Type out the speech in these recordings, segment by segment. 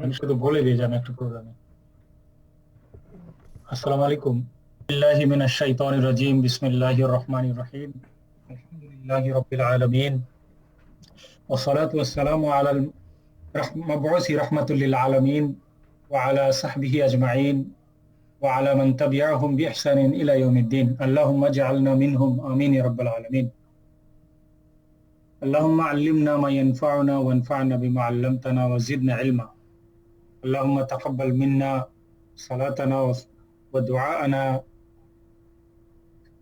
আমি শুধু বলে দিয়ে যান একটু প্রোগ্রামে। আসসালামু আলাইকুম। বিল্লাহি মিনাশ শাইতানির রাজিম। বিসমিল্লাহির রহমানির রহিম। আলহামদুলিল্লাহি রাব্বিল আলামিন। ওয়া সালাতু ওয়াস সালামু আলাল মাবউসি রাহমাতুল লিল আলামিন ওয়া আলা সাহবিহি আজমাইন ওয়া আলা মান তাবিআহুম বিইহসানিন ইলা ইয়াউমিদ্দিন। আল্লাহুম্মা ইজআলনা মিনহুম আমিন ইয়া রাব্বাল আলামিন। আল্লাহুম্মা আল্লিমনা মা ইয়ানফাউনা ওয়ানফা'না বিমা 'আল্লামতানা ওয়া জিদনা ইলমা। আল্লাহুম্মা তাকাব্বাল মিন্না সালাতানা ওয়া দুআআনা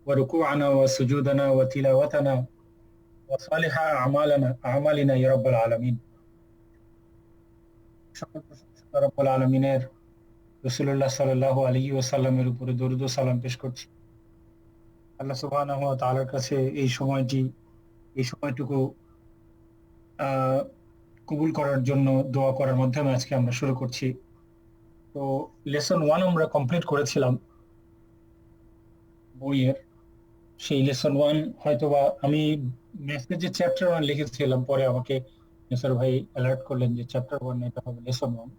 وركوعنا وسجودنا وتلاوتنا وصالح أعمالنا يا رب العالمين। সকল প্রশংসা রব্বুল আলামিনের, রাসূলুল্লাহ সাল্লাল্লাহু আলাইহি ওয়াসাল্লামের উপরে দরুদ ও সালাম পেশ করছি। আল্লাহ সুবহানাহু ওয়া তাআলার কাছে এই সময়টুকু কবুল করার জন্য দোয়া করার মাধ্যমে আজকে আমরা শুরু করছি। তো লেসন 1 আমরা কমপ্লিট করেছিলাম বইয়ের। সেই লেসন 1 হয়তোবা আমি মেসেজে চ্যাপ্টার 1 লিখেছিলাম, পরে আমাকে নেসার ভাই অ্যালার্ট করলেন যে চ্যাপ্টার 1 এটা হবে লেসন 1।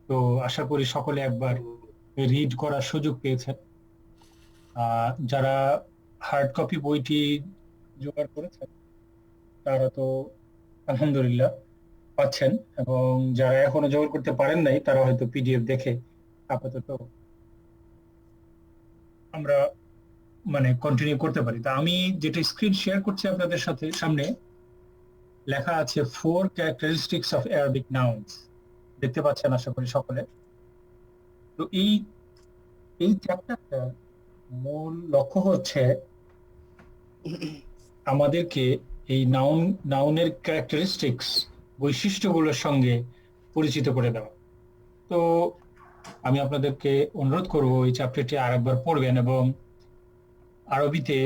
তো আশা করি সকলে একবার রিড করার সুযোগ পেয়েছেন। যারা হার্ড কপি বইটি জোগাড় করেছেন তারা তো আলহামদুলিল্লাহ পাচ্ছেন, এবং যারা এখনো জোগাড় করতে পারেন নাই তারা হয়তো পিডিএফ দেখে আপাতত আমরা কন্টিনিউ করতে পারি। তা আমি যেটা স্ক্রিন শেয়ার করছি আপনাদের সামনে লেখা আছে 4 characteristics of Arabic nouns। দেখতে পাচ্ছেন আশা করি সকলে। তো এই চ্যাপ্টারটার মূল লক্ষ্য হচ্ছে আমাদেরকে এই নাউনের ক্যারেক্টারিস্টিক্স, বৈশিষ্ট্যগুলোর সঙ্গে পরিচিত করে দেওয়া। তো আমি আপনাদেরকে অনুরোধ করব এই চ্যাপ্টারটি আরেকবার পড়বেন, এবং আরবিতে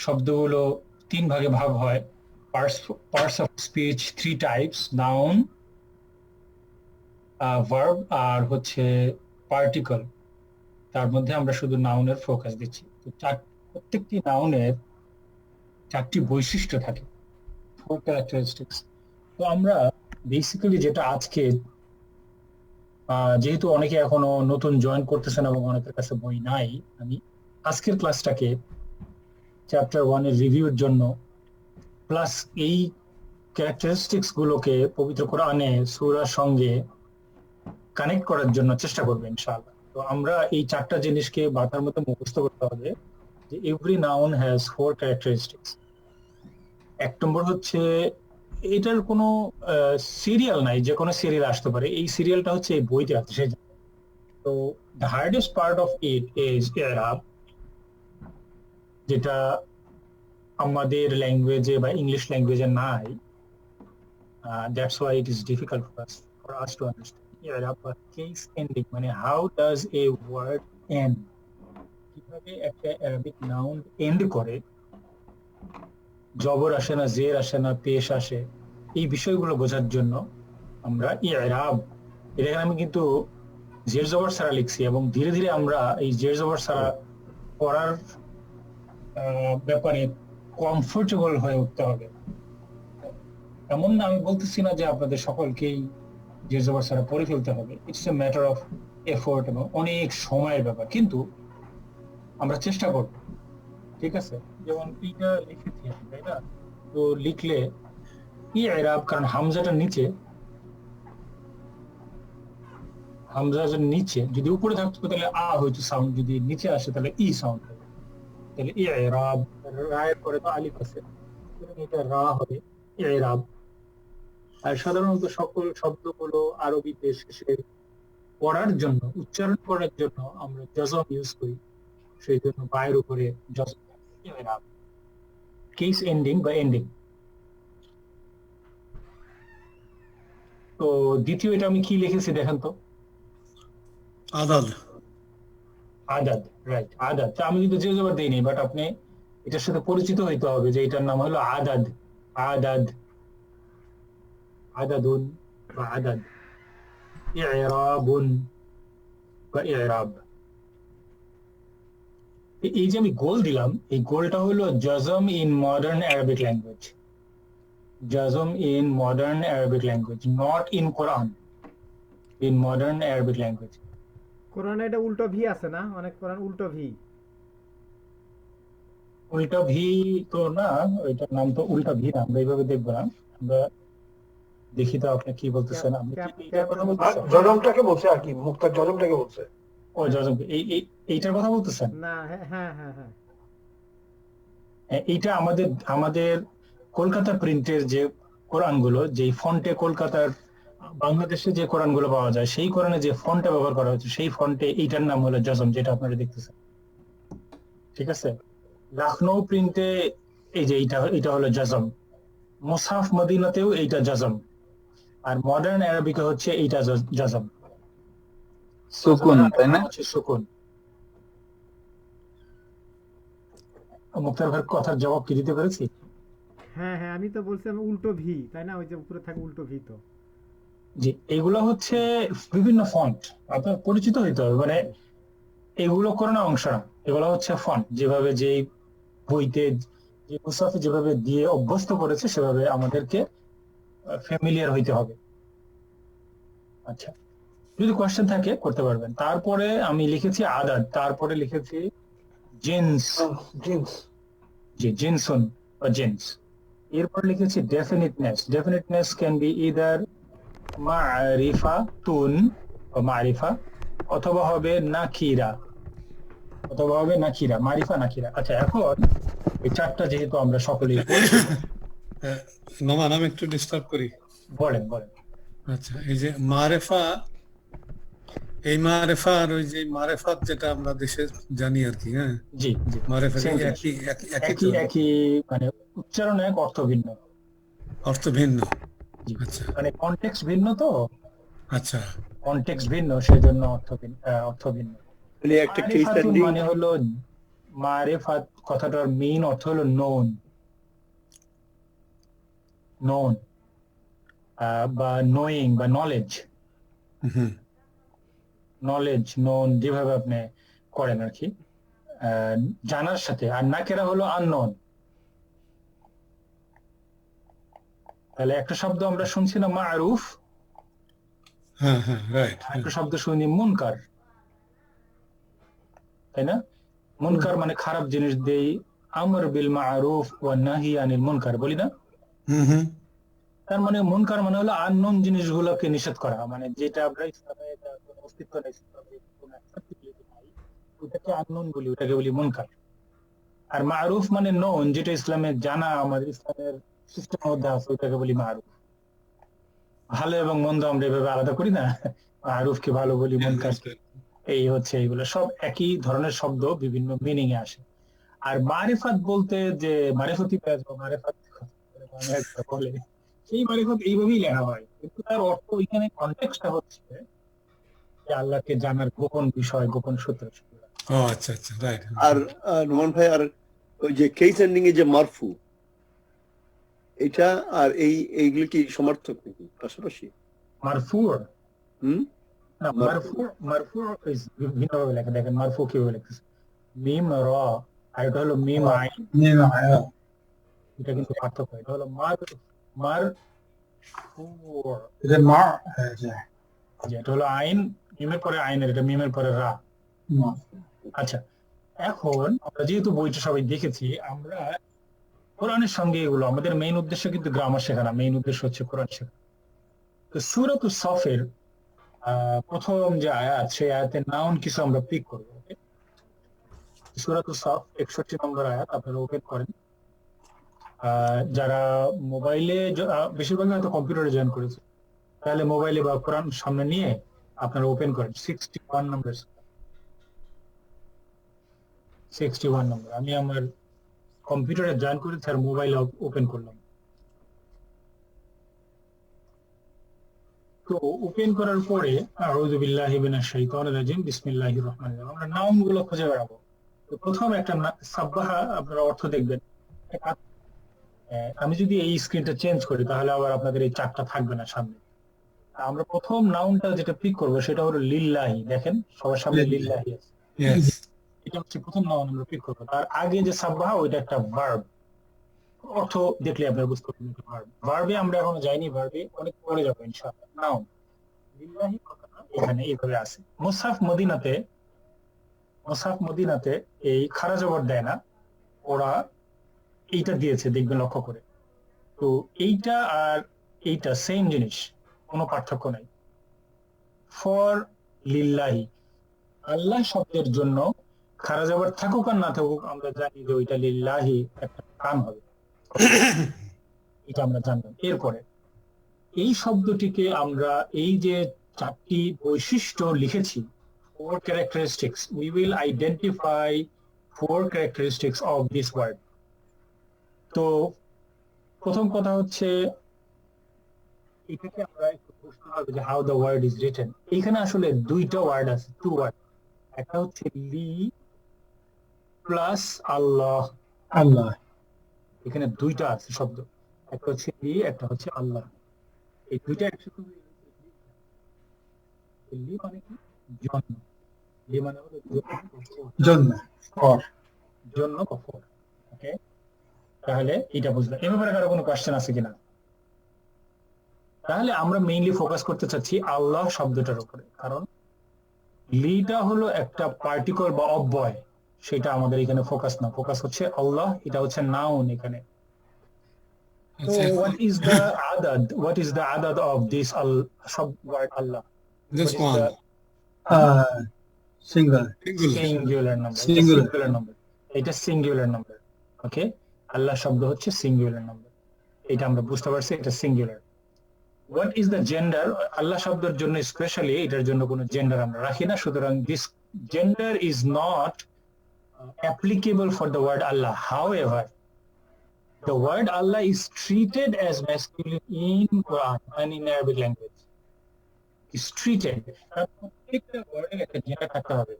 শব্দগুলো 3 ভাগে ভাগ হয়। parts of speech 3 types: noun, verb আর হচ্ছে পার্টিকল। তার মধ্যে আমরা শুধু নাউনের ফোকাস দিচ্ছি। তো প্রত্যেকটি নাউনের 4টি বৈশিষ্ট্য থাকে, 4 characteristics। তো আমরা বেসিক্যালি যেটা আজকে, যেহেতু অনেকে এখনো নতুন জয়েন করতেছেন এবং অনেকের কাছে বই নাই, আমি আজকের ক্লাসটাকে চ্যাপ্টার 1 এর রিভিউর জন্য প্লাস এই ক্যারেক্টারিস্টিক্স গুলোকে পবিত্র কোরআনে সূরার সঙ্গে কানেক্ট করার জন্য চেষ্টা করব ইনশাআল্লাহ। তো আমরা এই 4টা জিনিসকে মাথার মধ্যে মুখস্থ করতে হবে যে এভরি নাউন হ্যাজ 4 ক্যারেক্টারিস্টিক্স। 1 নম্বর হচ্ছে এটার কোনো সিরিয়াল নাই, যে কোনো সিরিয়াল আসতে পারে। এই সিরিয়ালটা হচ্ছে এই বইতে আছে সেই। তো the hardest part of it is ইরাব, যেটা আমাদের ল্যাঙ্গুয়েজে বা ইংলিশ ল্যাঙ্গুয়েজে নাই। That's why it is difficult for us to understand ইরাব বা কেস এন্ডিং, মানে how does a word end, কিভাবে একটা অ্যারাবিক নাউন এন্ড করে, জবর আসে না, জের আসে না, পেশ আসে, এই বিষয়গুলো বোঝার জন্য আমরা ইরাব, এটা আমি কিন্তু জের জবর ছাড়া লিখছি, এবং ধীরে ধীরে আমরা এই জের জবর ছাড়া পড়ার ব্যাপারে কমফোর্টেবল হয়ে উঠতে হবে। এমন না, আমি বলতেছি না যে আপনাদের সকলকেই জের জবর ছাড়া পড়ে ফেলতে হবে। It's a matter of effort এবং অনেক সময়ের ব্যাপার, কিন্তু আমরা চেষ্টা করব। ঠিক আছে, যেমন এইটা লিখেছি তাই না, তো লিখলে ইরাব, কারণ হামজাটার নিচে যদি উপরে থাকতো তাহলে আ হইতো সাউন্ড, যদি নিচে আসে তাহলে ই সাউন্ড হবে। তাহলে ইরাব, রায়ের পরে তো আলিফ আছে, এটা রা হবে ইরাব। আর সাধারণত সকল শব্দগুলো আরবিতে শেষে পড়ার জন্য, উচ্চারণ করার জন্য আমরা জজম ইউজ করি, সেই জন্য বায়ের উপরে জজম, ইরাব, কেস এন্ডিং বা এন্ডিং। তো দ্বিতীয়, এটা আমি কি লিখেছি দেখেন তো, আদাদ। রাইট, আদাদ। আমি কিন্তু যে জবর দেইনি, বাট আপনি এটার সাথে পরিচিত হইতে হবে যে এটার নাম হলো আদাদ। আদাদুন বা আদাদ, ইরাবুন বা ইরাব। এই যে আমি গোল দিলাম, এই গোলটা হলো জজম in modern Arabic language. jazm in modern Arabic language, not in Quran. In modern Arabic language. কোরআনে এটা উল্টো ভি আছে না, অনেক কোরআন উল্টো ভি। উল্টা ভি তো না, ওইটার নাম তো উল্টা ভি না, আমরা এইভাবে দেখবো না। আমরা দেখি তো আপনি কি বলতেছেন, আপনি কি এইটার কথা বলতেছেন? জজমটাকে বলছে আর কি, মুক্তার জজমটাকে বলছে। ও জজম, এইটার কথা বলতেছেন? না, হ্যাঁ হ্যাঁ হ্যাঁ হ্যাঁ। এইটা আমাদের আমাদের কলকাতা প্রিন্টের যে কোরআনগুলো, যেই ফন্টে কলকাতার বাংলাদেশে যে কোরআনগুলো পাওয়া যায়, সেই কোরআনে যে ফন্টটা ব্যবহার করা হচ্ছে, সেই ফন্টে এইটার নাম হলো জজম, যেটা আপনারা দেখতেছেন। ঠিক আছে? লখনৌ প্রিন্টে এই যে এটা হলো জজম, মুসহাফ মদিনাতেও এইটা জজম, আর মডার্ন আরবিকে হচ্ছে এইটা জজম, সুকুন, তাই না? হচ্ছে সুকুন। মুক্তার ভাইয়ের কথার জবাব কি দিতে পেরেছি? হ্যাঁ হ্যাঁ, আমি তো বলছিলাম উল্টো ভি, তাই না? ওই যে উপরে থাকে উল্টো ভি। তো যে এগুলো হচ্ছে বিভিন্ন ফন্ট, আপনার পরিচিত হইতে হবে, মানে এগুলো কোরআনের অংশ না, এগুলো হচ্ছে ফন্ট, যেভাবে যে বইতে যে মুসাফে যেভাবে দিয়ে অভ্যস্ত করেছে সেভাবে আমাদেরকে ফ্যামিলিয়ার হইতে হবে। আচ্ছা, যদি কোয়েশ্চেন থাকে করতে পারবেন। তারপরে আমি লিখেছি আদাদ, তারপরে লিখেছি জিন্স, জিন্স, যে জিনসুন বা জিন্স। এরপর লিখেছি ডেফিনিটনেস, ডেফিনিটনেস ক্যান বি ইদার মারিফাতুন বা মারিফা, অথবা হবে নাকিরা, অথবা হবে নাকিরা, মারিফা নাকিরা। আচ্ছা, এখন এই চারটা যেহেতু আমরা সকলেই নোমান, আমি একটু ডিস্টার্ব করি। বলেন বলেন। আচ্ছা, এই যে মারেফা, এই মারেফা আর ওই যে মারেফাত যেটা আমরা দেশে জানি আর কি, হ্যাঁ, জি জি, মারেফা Same thing. একই একই একই, মানে উচ্চারণ এক, অর্থ ভিন্ন। অর্থ ভিন্ন। জি, আচ্ছা মানে কনটেক্সট ভিন্ন, তো আচ্ছা, কনটেক্সট ভিন্ন, সেজন্য অর্থ ভিন্ন। মানে একটা কেস মারিফাতুন স্টাডি, মানে হলো মারিফাত কথাটার মেইন অর্থ হলো নোন, নোন বা নোয়িং বা নলেজ, হুম, নলেজ নোন যেভাবে আপনি করেন আর কি, জানার সাথে। আর নাকেরা হলো আননোন। তাহলে একটা শব্দ আমরা শুনছি না মারুফ, হ্যাঁ হ্যাঁ, রাইট, একটা শব্দ শুনি মুনকার, তাই না? মুনকার মানে খারাপ জিনিস দেই, আমর বিল মারুফ ওয়া নাহি আনিল মুনকার বলি না? হুম হুম, তার মানে মুনকার মানে হলো আননোন জিনিসগুলোকে নিষেধ করা, মানে যেটা আমরা ইসলামে কোনো অস্তিত্ব নেই, ইসলামে কোনো acceptability নাই, ওটাকে আননোন বলি, ওটাকে বলি মুনকার। আর মারুফ মানে নোন, যেটা ইসলামে জানা, আমাদের ইসলামের সিস্টেমের মধ্যে আছে, ওটাকে বলি মারুফ। ভালো এবং মন্দ আমরা এভাবে আলাদা করি না, মারুফকে ভালো বলি, মুনকার। এই হচ্ছে, এইগুলো সব একই ধরনের শব্দ, বিভিন্ন মিনিং এ আসে। আর মারিফাত বলতে যে মারিফতি পেঁয়াজ বা মারিফাত বলে, সেই মারিফত এইভাবেই লেখা হয়, কিন্তু তার অর্থ ওইখানে কনটেক্সটটা হচ্ছে যে আল্লাহকে জানার গোপন বিষয়, গোপন সূত্র। ও আচ্ছা আচ্ছা, রাইট। আর নোমান ভাই, আর ওই যে কেস এন্ডিং এ যে মারফু, এটা আর এইগুলো কি সমার্থক নাকি পাশাপাশি? মারফুর হুম, না, মারফুর ভিন্নভাবে লেখা। দেখেন মারফু কিভাবে লিখতেছে, মিম র, আর এটা হলো মিম আইন, এটা কিন্তু পার্থক্য। এটা হলো মারফুর, এটা হলো আইন, মিমের পরে আইনের, এটা মিমের পরে রা। আচ্ছা, এখন আমরা যেহেতু বইটা সবাই দেখেছি, আমরা কোরআনের সঙ্গে এগুলো, আমাদের মেইন উদ্দেশ্য কিন্তু গ্রামার শেখা না, মেইন উদ্দেশ্য হচ্ছে কোরআন শেখা। তো সূরাতুস সফের প্রথম যে আয়াত, সেই আয়াতের নাউন কিছু আমরা পিক করবো। সূরাতুস সফ 61 নম্বর আয়াত, আপনারা ওপেন করেন। যারা মোবাইলে, বেশিরভাগ হয়তো কম্পিউটারে জয়েন করেছে, তাহলে মোবাইলে বা কোরআন সামনে নিয়ে আপনারা ওপেন করেন 61 নম্বর, 61 নম্বর। আমি আমার কম্পিউটারে জয়েন করেছি আর মোবাইল ওপেন করলাম। তো ওপেন করার পরে আউযু বিল্লাহি মিনাশ শাইতানির রাজিম, বিসমিল্লাহির রহমানির রহিম, আমরা নাউন গুলো খুঁজে বেড়াবো। তো প্রথম একটা সাব্বাহা, আপনারা অর্থ দেখবেন। আমি যদি এই স্ক্রিনটা চেঞ্জ করি, তাহলে আবার আপনাদের এই চারটা থাকবে না সামনে। আমরা প্রথম নাউনটা যেটা পিক করবো সেটা হলো লিল্লাহি। দেখেন সবার সামনে লিল্লাহি আছে, এটা হচ্ছে প্রথম নাউন আমরা পিক করবো। তার আগে যে সাব্বাহা, ওইটা একটা ভার্ব, অর্থ দেখলে আপনারা বুঝতে পারবেন ভার্বে আমরা এখনো যাইনি, ভার্বে অনেক পরে যাবো ইনশাআল্লাহ। নাউন লিল্লাহি কথাটা এখানে এইভাবে আছে। মুসহাফ মদিনাতে এই খারা জবর দেয় না, ওরা এইটা দিয়েছে, দেখবেন লক্ষ্য করে। তো এইটা আর এইটা সেম জিনিস, কোনো পার্থক্য নাই। ফর লিল্লাহি, আল্লাহ শব্দের জন্য খারা জবর থাকুক আর না থাকুক, আমরা জানি যে ওইটা লিল্লাহি একটা কাম হবে, এটা আমরা জানলাম। এরপরে এই শব্দটিকে আমরা এই যে 4টি বৈশিষ্ট্য লিখেছি, 4 characteristics, we will identify 4 characteristics of this word. তো প্রথম কথা হচ্ছে এটাকে আমরা একটু বুঝতে হবে যে how the word is written. এখানে আসলে দুইটা ওয়ার্ড আছে, 2 ওয়ার্ড। একটা হচ্ছে লি প্লাস আল্লাহ, আল্লাহ। এখানে দুইটা আছে শব্দ, একটা হচ্ছে লি, একটা হচ্ছে আল্লাহ। এই দুইটা একসাথে লি মানে কি? জন্য। লি মানে হলো জন্য, ফর। জন্য বা ফর। ওকে, তাহলে এটা বুঝলাম। এ ব্যাপারে কারো কোনো কোশ্চেন আছে কিনা? তাহলে আমরা মেইনলি ফোকাস করতে চাচ্ছি আল্লাহ শব্দটার উপরে, কারণ লিটা হলো একটা পার্টিকল বা অব্যয়, সেটা আমাদের এখানে ফোকাস না, ফোকাস হচ্ছে আল্লাহ, এটা হচ্ছে নাউন এখানে। So what is the adad of this word Allah? Just What is one. Single, the singular number? এটা সিঙ্গুলার নাম্বার। ওকে, আল্লাহ শব্দ হচ্ছে সিঙ্গুলার নাম্বার, এটা আমরা বুঝতে পারছি, এটা singular. What is the gender? আল্লাহ শব্দের জন্য স্পেশালি এটার জন্য কোনো জেন্ডার আমরা রাখি না, সুতরাং this gender is not applicable for the word Allah. However, the word Allah is treated as masculine in Quran and in Arabic language. Is treated. প্রত্যেকটা ওয়ার্ডে একটা জেন্ডার থাকতে হবে।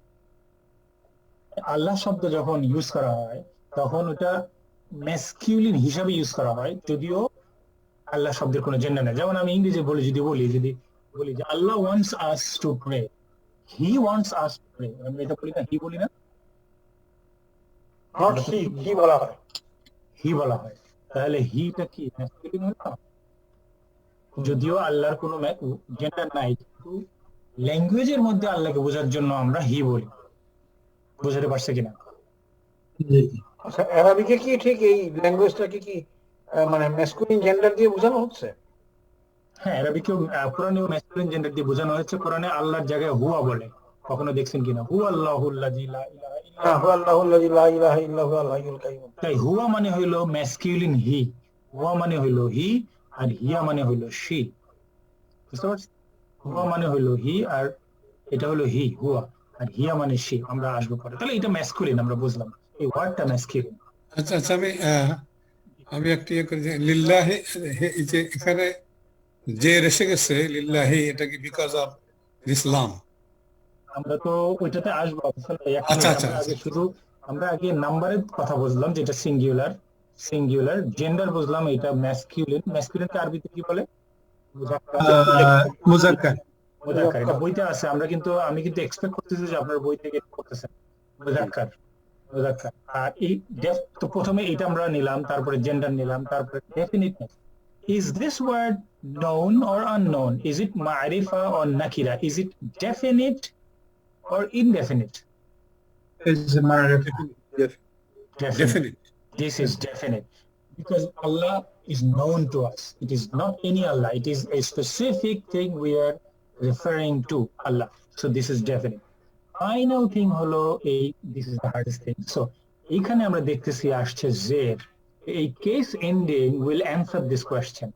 আল্লাহ শব্দ যখন ইউজ করা হয় তখন ওটা ম্যাসকিউলিন হিসাবে ইউজ করা হয়, যদিও আল্লাহ শব্দের কোনো জেন্ডার নেই। যেমন আমি ইংরেজি বলি, যদি বলি যে Allah wants us to pray, he wants us to pray, আমরা এটা বলি না, হি বলি না, নট হি বলা হয়। হি বলা হয়। তাহলে হিটা কি ম্যাসকিউলিন হলো? যদিও আল্লাহর কোনো জেন্ডার নাই, কিন্তু ল্যাঙ্গুয়েজের মধ্যে আল্লাহকে বোঝার জন্য আমরা হি বলি। বুঝতে পারছে কিনা? আচ্ছা, আরবিকে কি ঠিক এই ল্যাঙ্গুয়েজটাকে কি মানে ম্যাসকুলিন জেন্ডার দিয়ে বোঝানো হচ্ছে? হ্যাঁ, আরবিকেও কোরআনেও ম্যাসকুলিন জেন্ডার দিয়ে বোঝানো হয়েছে। কোরআনে আল্লাহর জায়গায় হুয়া বলে, কখনো দেখছেন কিনা? হু আল্লাহুল্লাযী লা ইলাহা ইল্লা হু আল্লাহুল্লাযী লা ইলাহা ইল্লা হুয়াল হাইয়ুল কাইয়্যুম। তাই হুয়া মানে হইলো ম্যাসকুলিন হি, হুয়া মানে হইলো হি, আর হিয়া মানে হইলো শি। বুঝতে পারছেন? হুয়া মানে হইলো হি, আর এটা হলো হি, হুয়া, আর হিয়া মানে শি। আমরা আসবো পরে। তাহলে এটা ম্যাসকুলিন, আমরা বুঝলাম এই ওয়ার্ডটা ম্যাসকুলিন। আচ্ছা আচ্ছা, আমি একটা ইয়ে করি যে লিল্লাহি, এই যে এখানে যে এসে গেছে লিল্লাহি, এটা কি বিকজ অফ ইসলাম? আমরা তো ওইটাতে আসবো। আচ্ছা, আচ্ছা, আমরা আগে নাম্বারের কথা বুঝলাম, যেটা সিঙ্গুলার। জেন্ডার বুঝলাম এটা ম্যাসকিউলিন। ম্যাসকিউলিনকে আরবিতে কি বলে? মুযাক্কার। এটা বইতে আছে, আমি কিন্তু এক্সপেক্ট করতেছি যে আপনার বই থেকে করতেছেন মুযাক্কার। আর এই তো প্রথমে এটা আমরা নিলাম, তারপরে জেন্ডার নিলাম, তারপরে ডেফিনিটনেস। Is this word known or unknown? Is it ma'rifa or nakira? Is it definite or indefinite? Definite. This is definite, because Allah is known to us. It is not any Allah. It is a specific thing we are referring to, Allah. So this is definite. Final thing holo, this is the hardest thing. So এখানে আমরা দেখতেছি আসছে জের। A case ending will answer this question.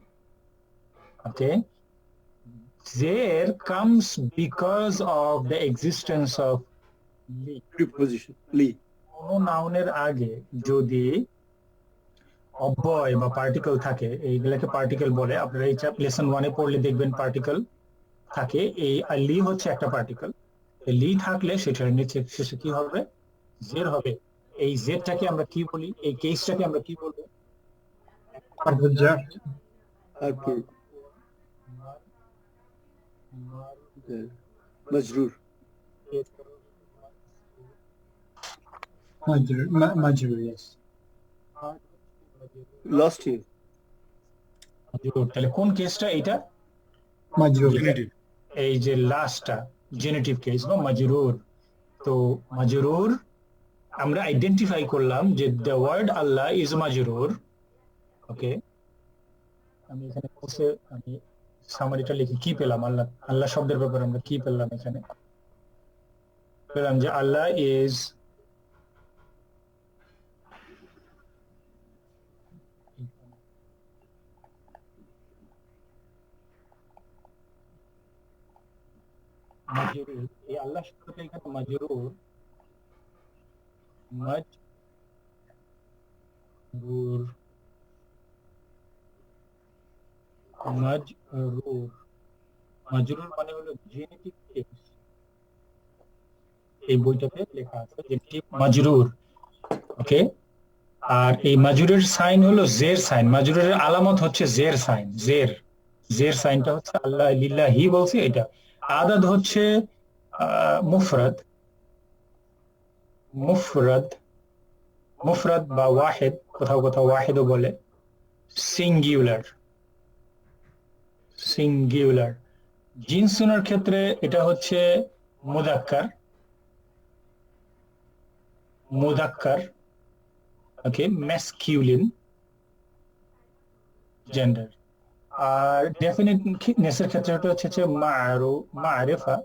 Okay, there comes because of the existence of li. Preposition li. কোনো নাউনের আগে যদি অব্যয় বা পার্টিকেল থাকে, এইগুলাকে পার্টিকেল বলে। আপনারা এই লেসন 1-এ পড়লে দেখবেন পার্টিকেল থাকে। এই লি হচ্ছে একটা পার্টিকেল। লি থাকলে সেটার নিচে শেষে কি হবে? জের হবে। এই জেরটাকে আমরা কি বলি? এই কেসটাকে আমরা কি বলবো? মাজরুর। মাজরুর, yes. লস্ট হিম। মাজরুর, তাহলে কোন কেসটা এটা? মাজরুর এই যে লাস্টটা জেনেটিভ কেস বা মাজরুর। তো মাজরুর আমরা আইডেন্টিফাই করলাম যে দ্য ওয়ার্ড আল্লাহ ইজ মাজরুর। ওকে, আমি এখানে কোর্সে আমি সামারিটা লিখে কি পেলাম, আল্লাহ আল্লাহ শব্দের ব্যাপারে আমরা কি পেলাম এখানে? পেলাম যে আল্লাহ ইজ মাজরুর। এই আল্লাহ শব্দটা এখানে মাজরুর, মাজরুর, মাজরুর, মাজরুর মানে হলো জেনেটিভ কেস। এই বইটাতে লেখা আছে জেনেটিভ মাজরুর। ওকে, আর এই মাজরুরের সাইন হলো জের সাইন। মাজরুরের আলামত হচ্ছে জের সাইন। জের জের সাইনটা হচ্ছে আল্লাহ লিল্লাহি বলছে এটা। আদাদ হচ্ছে মুফরাদ, মুফরাদ, মুফরাদ বা ওয়াহিদ, কোথাও কোথাও ওয়াহিদও বলে। Singular, singular. জিনসুনের ক্ষেত্রে এটা হচ্ছে মুদাক্কার, মুদাক্কার। ওকে, ম্যাসকিউলিন জেন্ডার। আর ডেফিনিটনেসের ক্ষেত্রে এটা হচ্ছে মারিফা,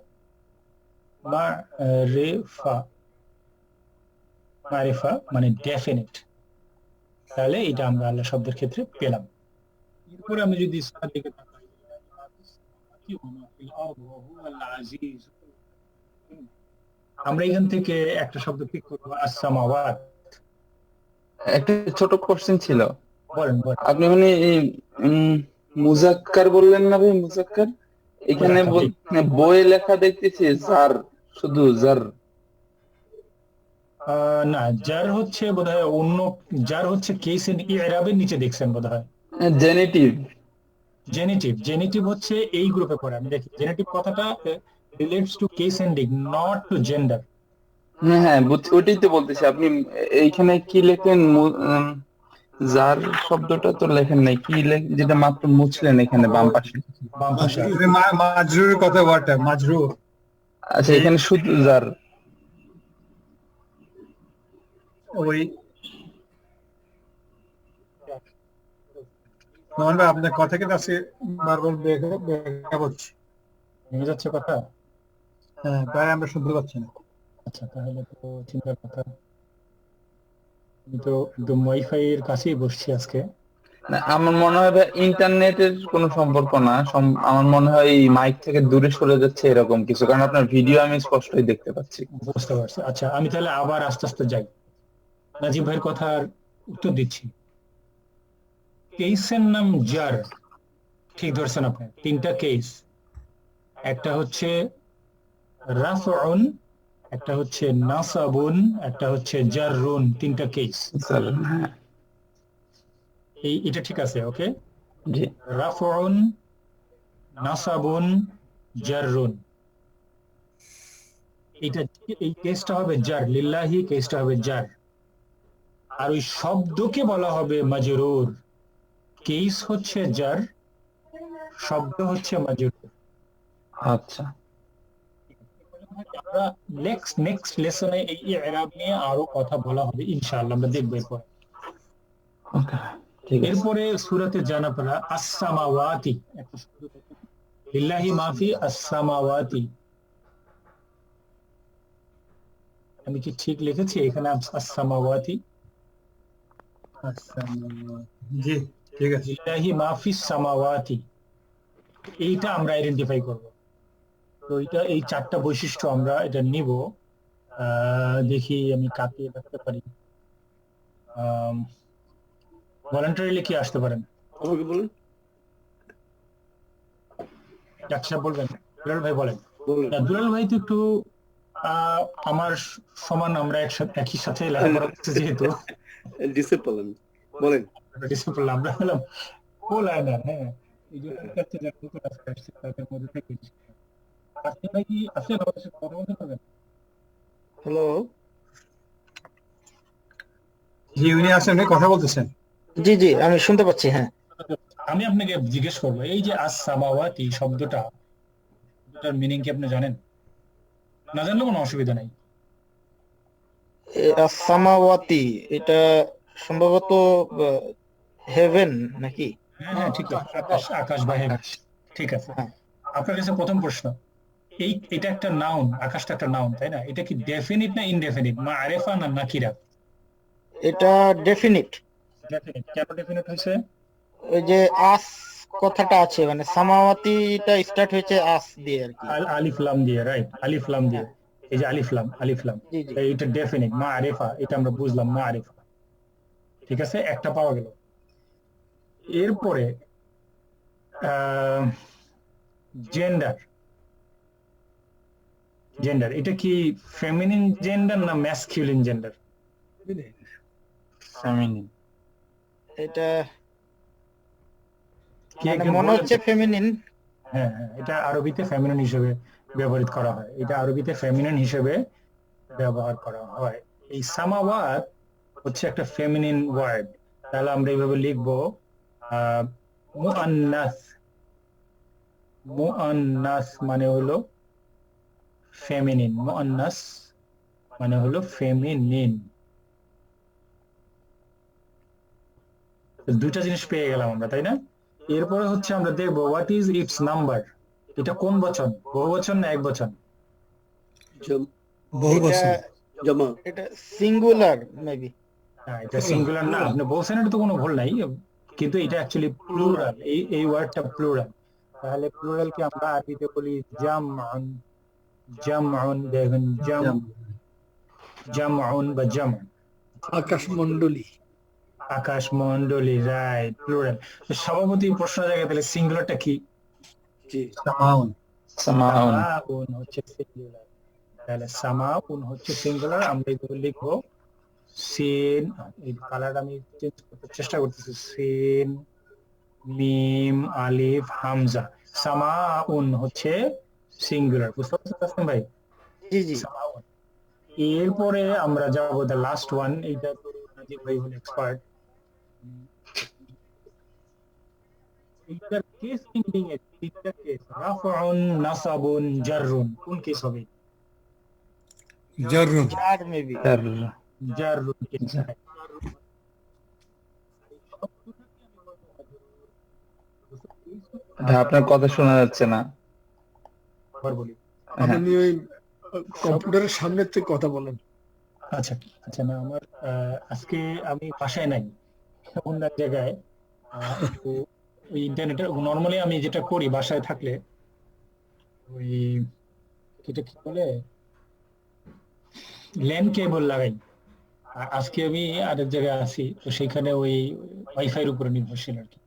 মারিফা, মারিফা মানে ডেফিনিট। তাহলে এটা আমরা আল্লাহ শব্দের ক্ষেত্রে পেলাম। এরপরে আমি যদি ইসলামের দিকে তাকাই, আমরা এখান থেকে একটা শব্দ পিক করবো, আস-সামাওয়াত। একটা ছোট কোশ্চেন ছিল, বলেন বলেন। আপনি মানে এই মুজাক্কার বললেন না ভাই? মুজাক্কার এখানে বইয়ে লেখা দেখতেছি জার, শুধু জার। না, জার হচ্ছে বোধহয় অন্য, জার হচ্ছে কেস এন্ড ইরাবের নিচে দেখছেন বোধহয়। জেনেটিভ, জেনেটিভ, জেনেটিভ হচ্ছে এই গ্রুপে পড়ে। আমি দেখি জেনেটিভ কথাটা relates to case ending, not to gender. হ্যাঁ হ্যাঁ ওটাই তো বলতেছি। আপনি এইখানে কি লেখেন? জার শব্দটা তো লেখেন নাই, কি যেটা মাত্র মুছলেন এখানে বাম পাশে। বাম পাশে মাজরুরের কথা, ওয়াটা মাজরুর। আচ্ছা, এখানে শুধু জার। ওই মোহন ভাই, আপনার কথা কিন্তু আছে বারবার ব্যাখ্যা করছি। ভেঙে যাচ্ছে কথা। হ্যাঁ, তাই আমরা শুনতে পাচ্ছি না। আচ্ছা, তাহলে তো চিন্তার কথা। আমি তো একদম ওয়াইফাই এর কাছেই বসছি আজকে। না, আমার মনে হয় ভাই ইন্টারনেটের কোনো সম্পর্ক না, আমার মনে হয় এই মাইক থেকে দূরে সরে যাচ্ছে এরকম কিছু, কারণ আপনার ভিডিও আমি স্পষ্টই দেখতে পাচ্ছি। বুঝতে পারছি। আচ্ছা, আমি তাহলে আবার আস্তে আস্তে যাই, নাজিব ভাইয়ের কথার উত্তর দিচ্ছি। কেসের নাম জার, ঠিক ধরছেন আপনি। তিনটা কেস, একটা হচ্ছে রাফউন, একটা হচ্ছে নাসাবুন, একটা হচ্ছে জাররুন। তিনটা কেস। স্যার হ্যাঁ, এটা ঠিক আছে? ওকে, জি রাফউন, নাসাবুন, জাররুন। এই কেসটা হবে জার, লিল্লাহি কেসটা হবে জার। আর ওই শব্দকে বলা হবে মাজরুর। কেস হচ্ছে জার, শব্দ হচ্ছে মাজরুর। আচ্ছা আমরা নেক্সট লেসনে এই ইরাব নিয়ে আরো কথা বলা হবে ইনশাআল্লাহ, আমরা দেখব এরপর। ওকে ঠিক আছে। এরপরে সূরাতে জানা পড়া আস-সামাওয়াতি, একটা শব্দ দেখুন, লিল্লাহি মাফি আস-সামাওয়াতি। আমি কি ঠিক লিখেছি এখানে? আস-সামাওয়াতি, জি ঠিক আছে। লিল্লাহি মাফি সামাওয়াতি, এইটা আমরা আইডেন্টিফাই করব। তো এই চারটা বৈশিষ্ট্য আমরা এটা নিব। দেখি আমি কাকে রাখতে পারি। ভলান্টারিলি কি আসতে পারেন? আমাকে বলুন, ডাক্তার বলবেন? দুলাল ভাই বলেন। বলুন। দুলাল ভাই তো একটু আমার সমান, আমরা একই সাথে লেখাপড়া করছি যেহেতু। ডিসিপ্লিন বলেন। ডিসিপ্লিন আমরা হলাম কোলাইনার। হ্যাঁ, এই জন্য কাছে যারা নতুন আসছে তাদের মধ্যে থেকে আসলে ভাই কি আসলে আমাদের সাথে কথা বলতে পারবেন? হ্যালো, জি, উনি আছেন, উনি কথা বলতেছেন। জি জি আমি শুনতে পাচ্ছি, হ্যাঁ। আমি আপনাকে জিজ্ঞেস করবো, এই যে আস-সামাওয়াতি শব্দটার মিনিং কি আপনি জানেন? না জানলে কোনো অসুবিধা নাই। সামাওয়াতি, এটা সম্ভবত হেভেন নাকি? হ্যাঁ হ্যাঁ ঠিক আছে, আকাশ, আকাশ বা হেভেন। ঠিক আছে, হ্যাঁ। আপনার কাছে প্রথম প্রশ্ন, এটা একটা নাউন, আকাশটা একটা নাউন তাই না? এটা কি ডেফিনিট না ইনডেফিনিট, মাআরিফা না নাকিরা? এটা ডেফিনিট। ডেফিনিট। কেন ডেফিনিট হয়েছে? ওই যে আস কথাটা আছে, মানে সামাওয়াতিটা স্টার্ট হয়েছে আস দিয়ে আর কি। আলিফ লাম দিয়ে, রাইট, আলিফ লাম দিয়ে। হ্যাঁ। এই যে আলিফ লাম, আলিফ লাম, জি জি। এটা ডেফিনিট। মাআরিফা এটা আমরা বুঝলাম, মাআরিফা। ঠিক আছে, একটা পাওয়া গেল। এরপরে জেন্ডার, জেন্ডার এটা কি ফেমিনিন জেন্ডার না ম্যাসকিউলিন জেন্ডার? ফেমিনিন। এটা কে মানে কে মনে বলেন? হচ্ছে ফেমিনিন। হ্যাঁ হ্যাঁ, এটা আরবিতে ফেমিনিন হিসেবে ব্যবহৃত করা হয়, এটা আরবিতে ফেমিনিন হিসেবে ব্যবহার করা হয়। এই সামাওয়াত হচ্ছে একটা ফেমিনিন ওয়ার্ড, তাহলে আমরা এইভাবে লিখবো মুআন্নাস। মুআন্নাস মানে হলো ফেমিনিন, মুআন্নাস মানে হলো ফেমিনিন। দুইটা জিনিস পেয়ে গেলাম আমরা, তাই না? এরপরে হচ্ছে আমরা দেখবো হোয়াট ইজ ইটস নাম্বার। এটা কোন বচন, বহু বচন না এক বচন? বহু এটা বছর। জমা। এটা সিঙ্গুলার মেবি। এটা সিঙ্গুলার না, আপনি বলছেন, এটা তো কোনো ভুল নাই, কিন্তু এটা অ্যাকচুয়ালি প্লুরাল। এই ওয়ার্ডটা প্লুরাল। তাহলে প্লুরালকে আমরা আরবিতে বলি জামউন। জামউন, দেখেন জামউন বা জাম, আকাশ মন্ডলী। আকাশ মন্ডলী, রাইট, প্লুরাল। সভাপতি প্রশ্ন জায়গায়, তাহলে সিঙ্গুলারটা কি? জি। সামাউন। সামাউন হচ্ছে সিঙ্গুলার। তাহলে সামাউন হচ্ছে সিঙ্গুলার, আমরা এইভাবে লিখবো সিন, এই কালার আমি চেঞ্জ করতে চেষ্টা করতেছি, সিন মিম আলিফ হামজা। সামাউন হচ্ছে সিঙ্গুলার, বুঝতে পারছেন ভাই? জি জি। সামাউন। এরপরে আমরা যাব দ্য লাস্ট ওয়ান, এইটা তো নাজিব ভাই হল এক্সপার্ট। এইটার কেস এন্ডিং এর তিনটা কেস, রাফউন নাসাবুন জাররুন, কোন কেস হবে? জাররুন। জার মেবি। জাররুন কেস। আপনার কথা শোনা যাচ্ছে না। আবার বলি, হ্যাঁ। আপনি ওই কম্পিউটারের সামনে থেকে কথা বলেন। আচ্ছা আচ্ছা, না আমার আজকে আমি বাসায় নাই, অন্য এক জায়গায়। তো ওই ইন্টারনেটে নর্মালি আমি যেটা করি বাসায় থাকলে, ওই এটা কি বলে, ল্যান্ড কেবল লাগাই। আর আজকে আমি আরেক জায়গায় আছি, তো সেখানে ওই ওয়াইফাই এর উপরে নির্ভরশীল আর কি।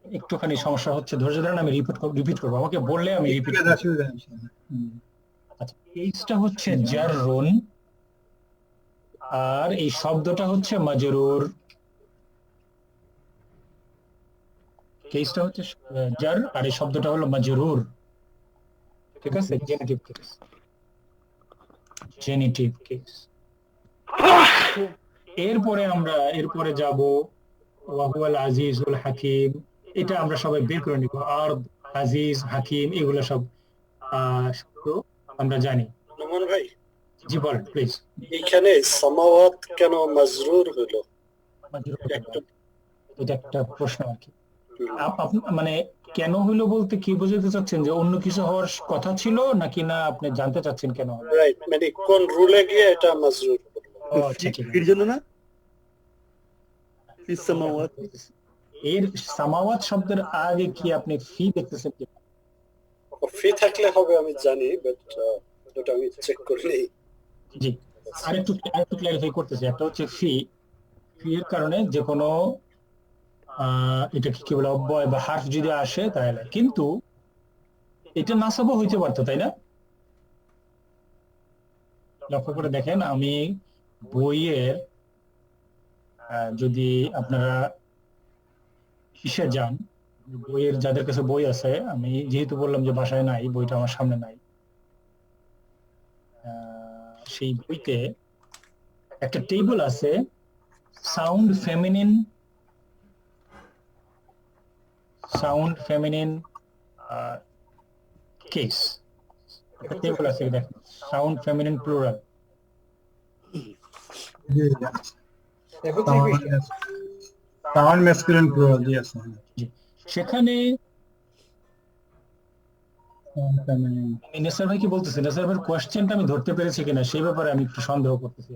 একটুখানি সমস্যা হচ্ছে, ধৈর্য ধরেন, আমি রিপিট করবো, আমাকে বললে আমি রিপিট করবো। আচ্ছা, কেসটা হচ্ছে জাররুন, আর এই শব্দটা হচ্ছে মাজরুর। কেসটা হচ্ছে জার, আর এই শব্দটা হলো মাজরুর। ঠিক আছে, জেনেটিভ কেস, জেনেটিভ কেস। এরপরে যাব ওয়াহুয়াল আজিজুল হাকিম। এটা আমরা সবাই বের করে নিব, আর আজিজ হাকিম এগুলো সব শব্দ আমরা জানি। নোমান ভাই, জি বলেন প্লিজ। এখানে সামাওয়াত কেন মাজরুর হলো? এটা একটা প্রশ্ন আর কি। মানে কেন হইলো বলতে কি বোঝাতে চাচ্ছেন, যে অন্য কিছু হওয়ার কথা ছিল নাকি, না আপনি জানতে চাচ্ছেন কেন হলো? রাইট, মানে কোন রুলে গিয়ে এটা মাজরুর হলো? ও আচ্ছা, ঠিক এর জন্য না, ফিস সামাওয়াত। এর সামাওয়াত শব্দের আগে কি আপনি ফি দেখতেছেন কি? ফি থাকলে হবে আমি জানি, বাট ওটা আমি চেক করিনি। জি, আরেকটু ক্লারিফাই করতেছি। একটা হচ্ছে ফি, ফি এর কারণে যে কোনো এটা কি বলে, অব্যয় বা হার্ফ যদি আসে তাহলে, কিন্তু এটা নাসাবও হইতে পারতো, তাই না? লক্ষ্য করে দেখেন, আমি বইয়ের যদি আপনারা কিসে যান, বইয়ের যাদের কাছে বই আছে, আমি যেহেতু বললাম যে বাসায় নাই, বইটা আমার সামনে নাই, সেই বইতে একটা টেবিল আছে sound feminine sound feminine case, table আছে দেখেন, sound feminine plural. Sound masculine plural, জি আছে। সেখানে নেসার ভাই কি বলতেছে, নেসার ভাইয়ের কোয়েশ্চেনটা আমি ধরতে পেরেছি কিনা সেই ব্যাপারে আমি একটু সন্দেহ করতেছি।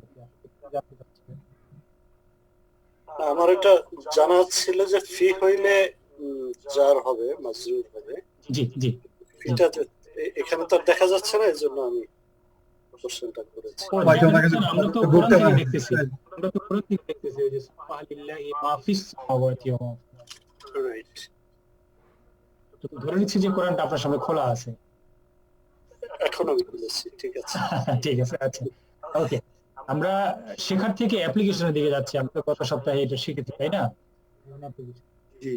আমার এটা জানা ছিল যে ফি হইলে জার হবে, মাজরুর হবে। জি জি, এটা এখানে তো দেখা যাচ্ছে না, এজন্য আমি কোশ্চেনটা করেছি। আমরা তো কোরআন থেকে দেখতেছি, আমরা তো কোরআন থেকে দেখতেছি ওই যে সুবহানাল্লাহি মা ফিস সামাওয়াতি ওয়া মা ফিল। রাইট, তো ধরে নিচ্ছি যে কোরআনটা আপনার সামনে খোলা আছে। এখন আমি খুলেছি, ঠিক আছে। ঠিক আছে, আচ্ছা, ওকে। আমরা শেখার থেকে অ্যাপ্লিকেশনের দিকে যাচ্ছি। আমরা তো গত সপ্তাহে এটা শিখেছি, তাই না? জি,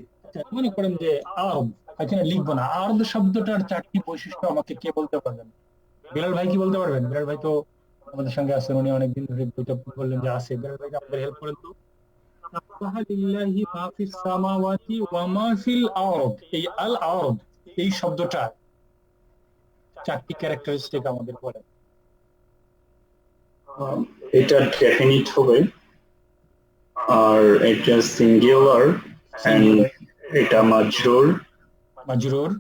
মনে করেন যে আরব, এখানে লিখবো না। আরব শব্দটার 4টি বৈশিষ্ট্য আমাকে কে বলতে পারবেন? বিলাল ভাই কি বলতে পারবেন? বিলাল ভাই তো আমাদের সঙ্গে আছেন, উনি অনেকদিন ধরে বইটা বললেন যে আছে। বিলাল ভাইকে আপনাদের হেল্প করেন তো। সুবহানাল্লাহি মা ফিস সামাওয়াতি ওয়া মা ফিল আরদ, এই আল আরদ এই শব্দটা 4টি ক্যারেক্টারিস্টিক আমাদের বলেন। এটা ডেফিনিট হবে, আর এটা সিঙ্গুলার, এন্ড এটা মাজরুর, মাজরুর,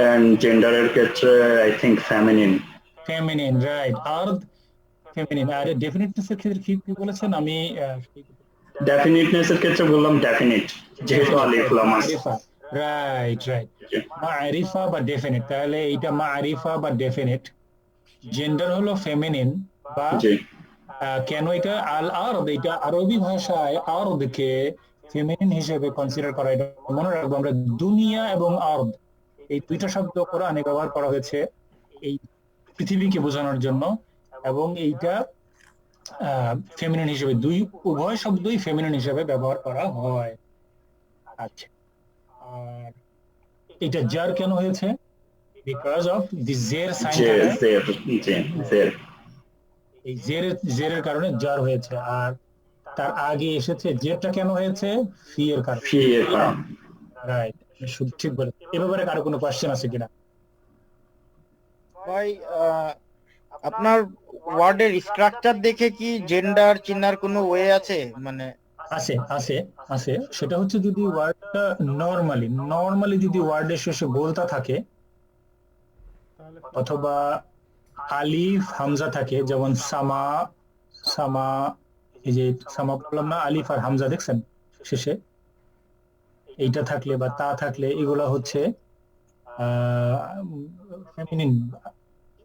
এন্ড জেন্ডারের ক্ষেত্রে I think feminine. Feminine, right. আরদ ফেমিনিন। আর ডেফিনিটনেস এর ক্ষেত্রে কি বলেছেন? আমি ডেফিনিটনেস এর ক্ষেত্রে বললাম ডেফিনিট, যেহেতু আলিফ লাম আছে। রাইট রাইট, মারিফা বা ডেফিনিট। তাহলে এইটা মারিফা বা ডেফিনিট। জেন্ডার হলো ফেমিনিন বা কেন এটা আল আরদ, এটা আরবি ভাষায় আরদকে ফেমিনিন হিসেবে কনসিডার করা। এটা মনে রাখবো আমরা, দুনিয়া এবং আরদ এই দুইটা শব্দ কোরআনে ব্যবহার করা হয়েছে এই পৃথিবীকে বোঝানোর জন্য, এবং এইটা ফেমিনিন হিসেবে, উভয় শব্দই ফেমিনিন হিসেবে ব্যবহার করা হয়। আচ্ছা, আর এটা জার কেন হয়েছে? বিকজ অফ দি জের সাইন। এই জেরের কারণে জার হয়েছে। আর তার আগে এসেছে জেরটা কেন হয়েছে? ফি এর কারণে। রাইট, ঠিক বলে। এ ব্যাপারে কারো কোনো কোয়েশ্চেন আছে কিনা? ভাই আপনার ওয়ার্ডের স্ট্রাকচার দেখে কি জেন্ডার চিনার কোনো ওয়ে আছে? মানে আছে আছে আছে। সেটা হচ্ছে যদি ওয়ার্ডটা নরমালি যদি ওয়ার্ডের শেষে বলতা থাকে অথবা আলিফ হামজা থাকে, যেমন সামা, সামা, এই যে সামা বললাম না, আলিফ আর হামজা দেখছেন শেষে, এইটা থাকলে বা তা থাকলে এগুলা হচ্ছে ফেমিনিন।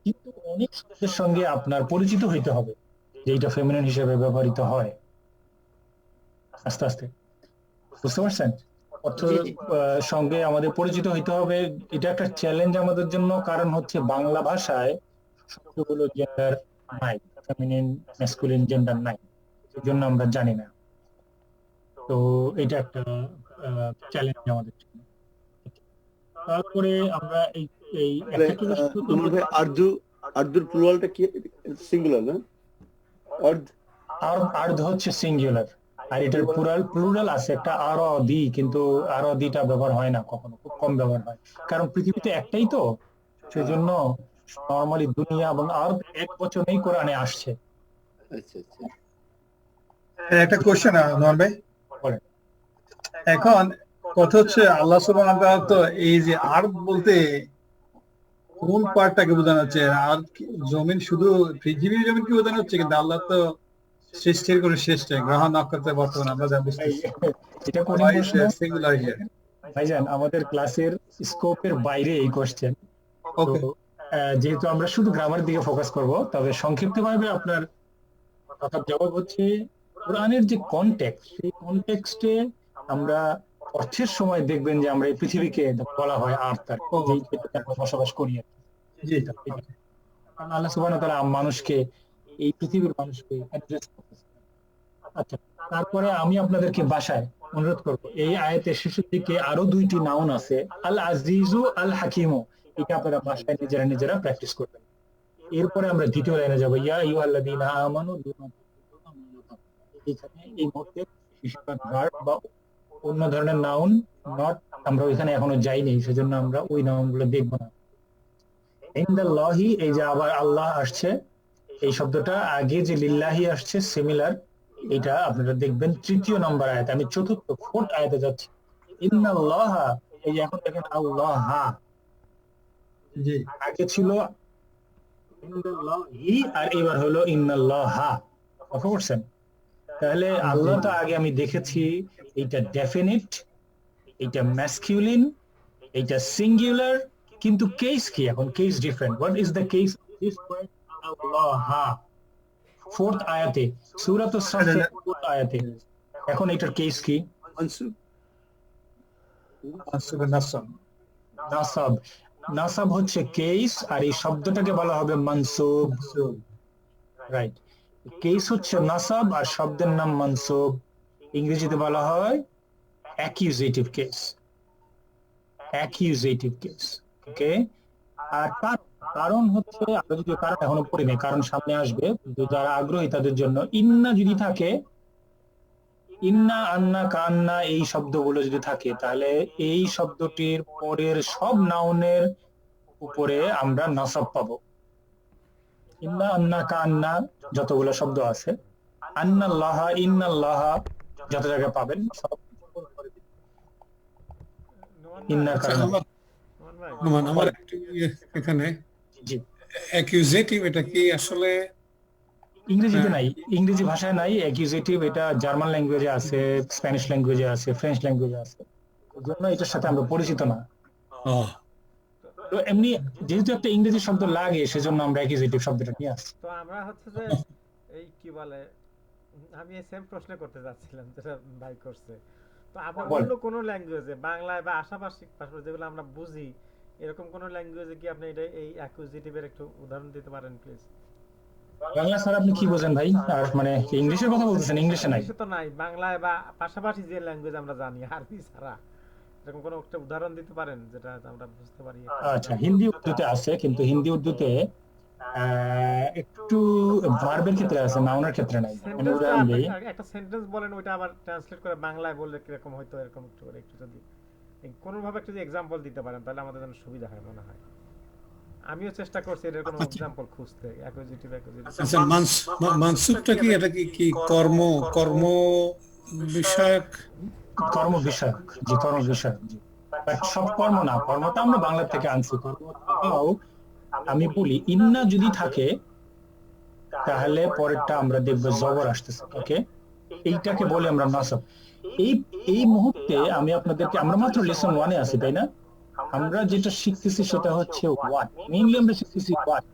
কিন্তু অনেক শব্দের সঙ্গে আপনার পরিচিত হইতে হবে যে এইটা ফেমিনিন হিসেবে ব্যবহৃত হয়। আস্তে আস্তে বুঝতে পারছেন? অর্থের সঙ্গে আমাদের পরিচিত হইতে হবে। এটা একটা চ্যালেঞ্জ আমাদের জন্য, কারণ হচ্ছে বাংলা ভাষায় শব্দগুলো জেন্ডার নাই, ফেমিনিন ম্যাসকুলিন জেন্ডার নাই, এই জন্য আমরা জানি না। তো এটা একটা চ্যালেঞ্জ আমাদের জন্য। তারপরে আমরা এই আর্দুর প্লুরালটা কি? সিঙ্গুলার না? আর্দ হচ্ছে সিঙ্গুলার, আর এটার প্লুরাল আছে একটা আরদি, কিন্তু আরদিটা ব্যবহার হয় না কখনো, খুব কম ব্যবহার হয়, কারণ পৃথিবীতে একটাই তো, সেজন্য নরমালি দুনিয়া এবং আরদ এক বচনেই কোরআনে আসছে। আচ্ছা আচ্ছা, একটা কোশ্চেন নোমান ভাই, এখন কথা হচ্ছে আল্লাহ সুবহানাহু ওয়া তাআলা তো এই যে আরদ বলতে কোন পার্টটাকে বোঝানো হচ্ছে? আর জমিন শুধু পৃথিবীর জমিন কি বোঝানো হচ্ছে? কিন্তু আল্লাহ তো সৃষ্টির করে শ্রেষ্ঠ, গ্রহ নক্ষত্র বর্তমান আমরা যা বুঝতেছি। এটা কোন সিঙ্গুলার হিয়ার ভাইজান, আমাদের ক্লাসের স্কোপের বাইরে এই কোশ্চেন। যেহেতু আমরা শুধু গ্রামার দিকে ফোকাস করব, তবে সংক্ষিপ্তভাবে আপনার কথার জবাব হচ্ছে কোরআনের যে কনটেক্সট, সেই কনটেক্সটে আমরা অর্থের সময় দেখবেন যে আমরা এই পৃথিবীকে বলা হয় আর্থ, বসবাস করি। আল্লাহ সুবহানাহু ওয়া তাআলা মানুষকে, এই পৃথিবীর মানুষকে অ্যাড্রেস করতেছেন। আচ্ছা, তারপরে আমি আপনাদেরকে বাসায় অনুরোধ করব, এই আয়াতের শেষের দিকে আরো 2টি নাউন আছে, আল আজিজু আল হাকিমু, এটা আপনারা বাসায় নিজেরা প্র্যাকটিস করবেন। এরপরে আমরা দ্বিতীয় লাইনে যাব, ইয়া আইয়ুহাল্লাযীনা আমানু, এখানে এই মুহূর্তে বেশিরভাগ ভার্ব বা অন্য ধরনের নাউন নট, আমরা ওইখানে এখনো যাইনি, সেজন্য আমরা ওই নাউন গুলো দেখবো না। ইনদাল্লাহি, এই যে আবার আল্লাহ আসছে, এই শব্দটা আগে যে লিল্লাহি আসছে সিমিলার, এটা আপনারা দেখবেন তৃতীয় নম্বর আয়াতে, আমি ফোর্থ আয়াতে যাচ্ছি। ইন্নাল্লাহা, এই যে এখন দেখেন আল্লাহা, জি আগে ছিল ইন্নাল্লাহি আর এবার হলো ইন্নাল্লাহা, লক্ষ্য করছেন? তাহলে আল্লাহ তো আগে আমি দেখেছি এইটা ডেফিনিট, এইটা ম্যাসকিউলিন, এইটা সিঙ্গুলার, কিন্তু কেস কি? এখন case different. What is the case this word আল্লাহা? ফোর্থ আয়াতে, সূরাতুস সাফফের ফোর্থ আয়াতে। এখন এটার কেস কি? মানসুব নাসাব। নাসাব হচ্ছে কেস, আর এই শব্দটাকে বলা হবে মানসুব। রাইট, কেস হচ্ছে নাসাব আর শব্দের নাম মানসুব। ইংরেজিতে বলা হয় অ্যাকিউজেটিভ কেস, অ্যাকিউজেটিভ কেস। ওকে, আর কারণ হচ্ছে, আমরা যদি কারণ এখনো পড়ি নাই, কারণ সামনে আসবে, কিন্তু যারা আগ্রহী তাদের জন্য, ইন্না যদি থাকে, ইন্না, আন্না, কান্না, এই শব্দগুলো যদি থাকে, তাহলে এই শব্দটির পরের সব নাউনের উপরে আমরা নাসাব পাবো। ইন্না, আন্না, কান্না, যতগুলো শব্দ আছে, আন্নাল্লাহা, ইন্নাল্লাহা, যত জায়গায় পাবেন সব ইন্না, কান্না। নোমান, আমার একটু এখানে জি, অ্যাকিউজেটিভ এটা কি আসলে ইংরেজিতে নাই, ইংরেজি ভাষায় নাই অ্যাকিউজেটিভ। এটা জার্মান ল্যাঙ্গুয়েজে আছে, স্প্যানিশ ল্যাঙ্গুয়েজে আছে, ফ্রেঞ্চ ল্যাঙ্গুয়েজে আছে, ওই জন্য এটার সাথে আমরা পরিচিত না। তো এমনি যেহেতু একটা ইংরেজি শব্দ লাগে, সেজন্য আমরা অ্যাকিউজেটিভ শব্দটা নিয়ে আসছি। তো আমরা হচ্ছে যে এই কি বলে, আমি এই সেম প্রশ্ন করতে যাচ্ছিলাম যেটা ভাই করছে। তো আমরা বল। অন্য কোন ল্যাঙ্গুয়েজে, বাংলায় বা আশাপাশি যেগুলো আমরা বুঝি, এরকম কোন ল্যাঙ্গুয়েজে কি আপনি এটা এই অ্যাকুজিটিভের একটু উদাহরণ দিতে পারেন প্লিজ? বাংলা স্যার আপনি কি বোঝেন ভাই? আর মানে ইংলিশের কথা বলতেছেন? ইংলিশে নাই, ইংলিশে তো নাই, বাংলায় বা পাশাপাশি যে ল্যাঙ্গুয়েজ আমরা জানি আরবি ছাড়া, এরকম কোন একটা উদাহরণ দিতে পারেন যেটা আমরা বুঝতে পারি? আচ্ছা, হিন্দি উর্দুতে আছে, কিন্তু হিন্দি উর্দুতে একটু ভার্বের ক্ষেত্রে আছে, নাউনের ক্ষেত্রে নাই। আমি উদাহরণ দিই। একটা সেন্টেন্স বলেন, ওইটা আবার ট্রান্সলেট করে বাংলায় বললে কিরকম হয়তো, এরকম একটু করে একটু যদি কোনো ভাবে একটা যদি এক্সাম্পল দিতে পারেন, তাহলে আমাদের জন্য সুবিধা হয় মনে হয়। আমিও চেষ্টা করছি এর কোনো এক্সাম্পল খুঁজতে, অ্যাকুজিটিভ। আচ্ছা, মানসুবটা কি? এটা কি কর্ম কর্ম বিষয়ক? কর্ম বিষয়ক, জি, কর্ম বিষয়ক, জি। বাট সব কর্ম না, কর্মটা আমরা বাংলা থেকে আনছি। কর্মটাও আমি বলি, ইন্না যদি থাকে তাহলে পরেরটা আমরা দেখবো জবর আসতেছে। ওকে, এইটাকে বলে আমরা নাসব। এই মুহূর্তে আমি আপনাদেরকে, আমরা মাত্র লেসন 1 এ আছি, তাই না? আমরা যেটা শিখতেছি সেটা হচ্ছে হোয়াট, মেইনলি আমরা শিখতেছি হোয়াট।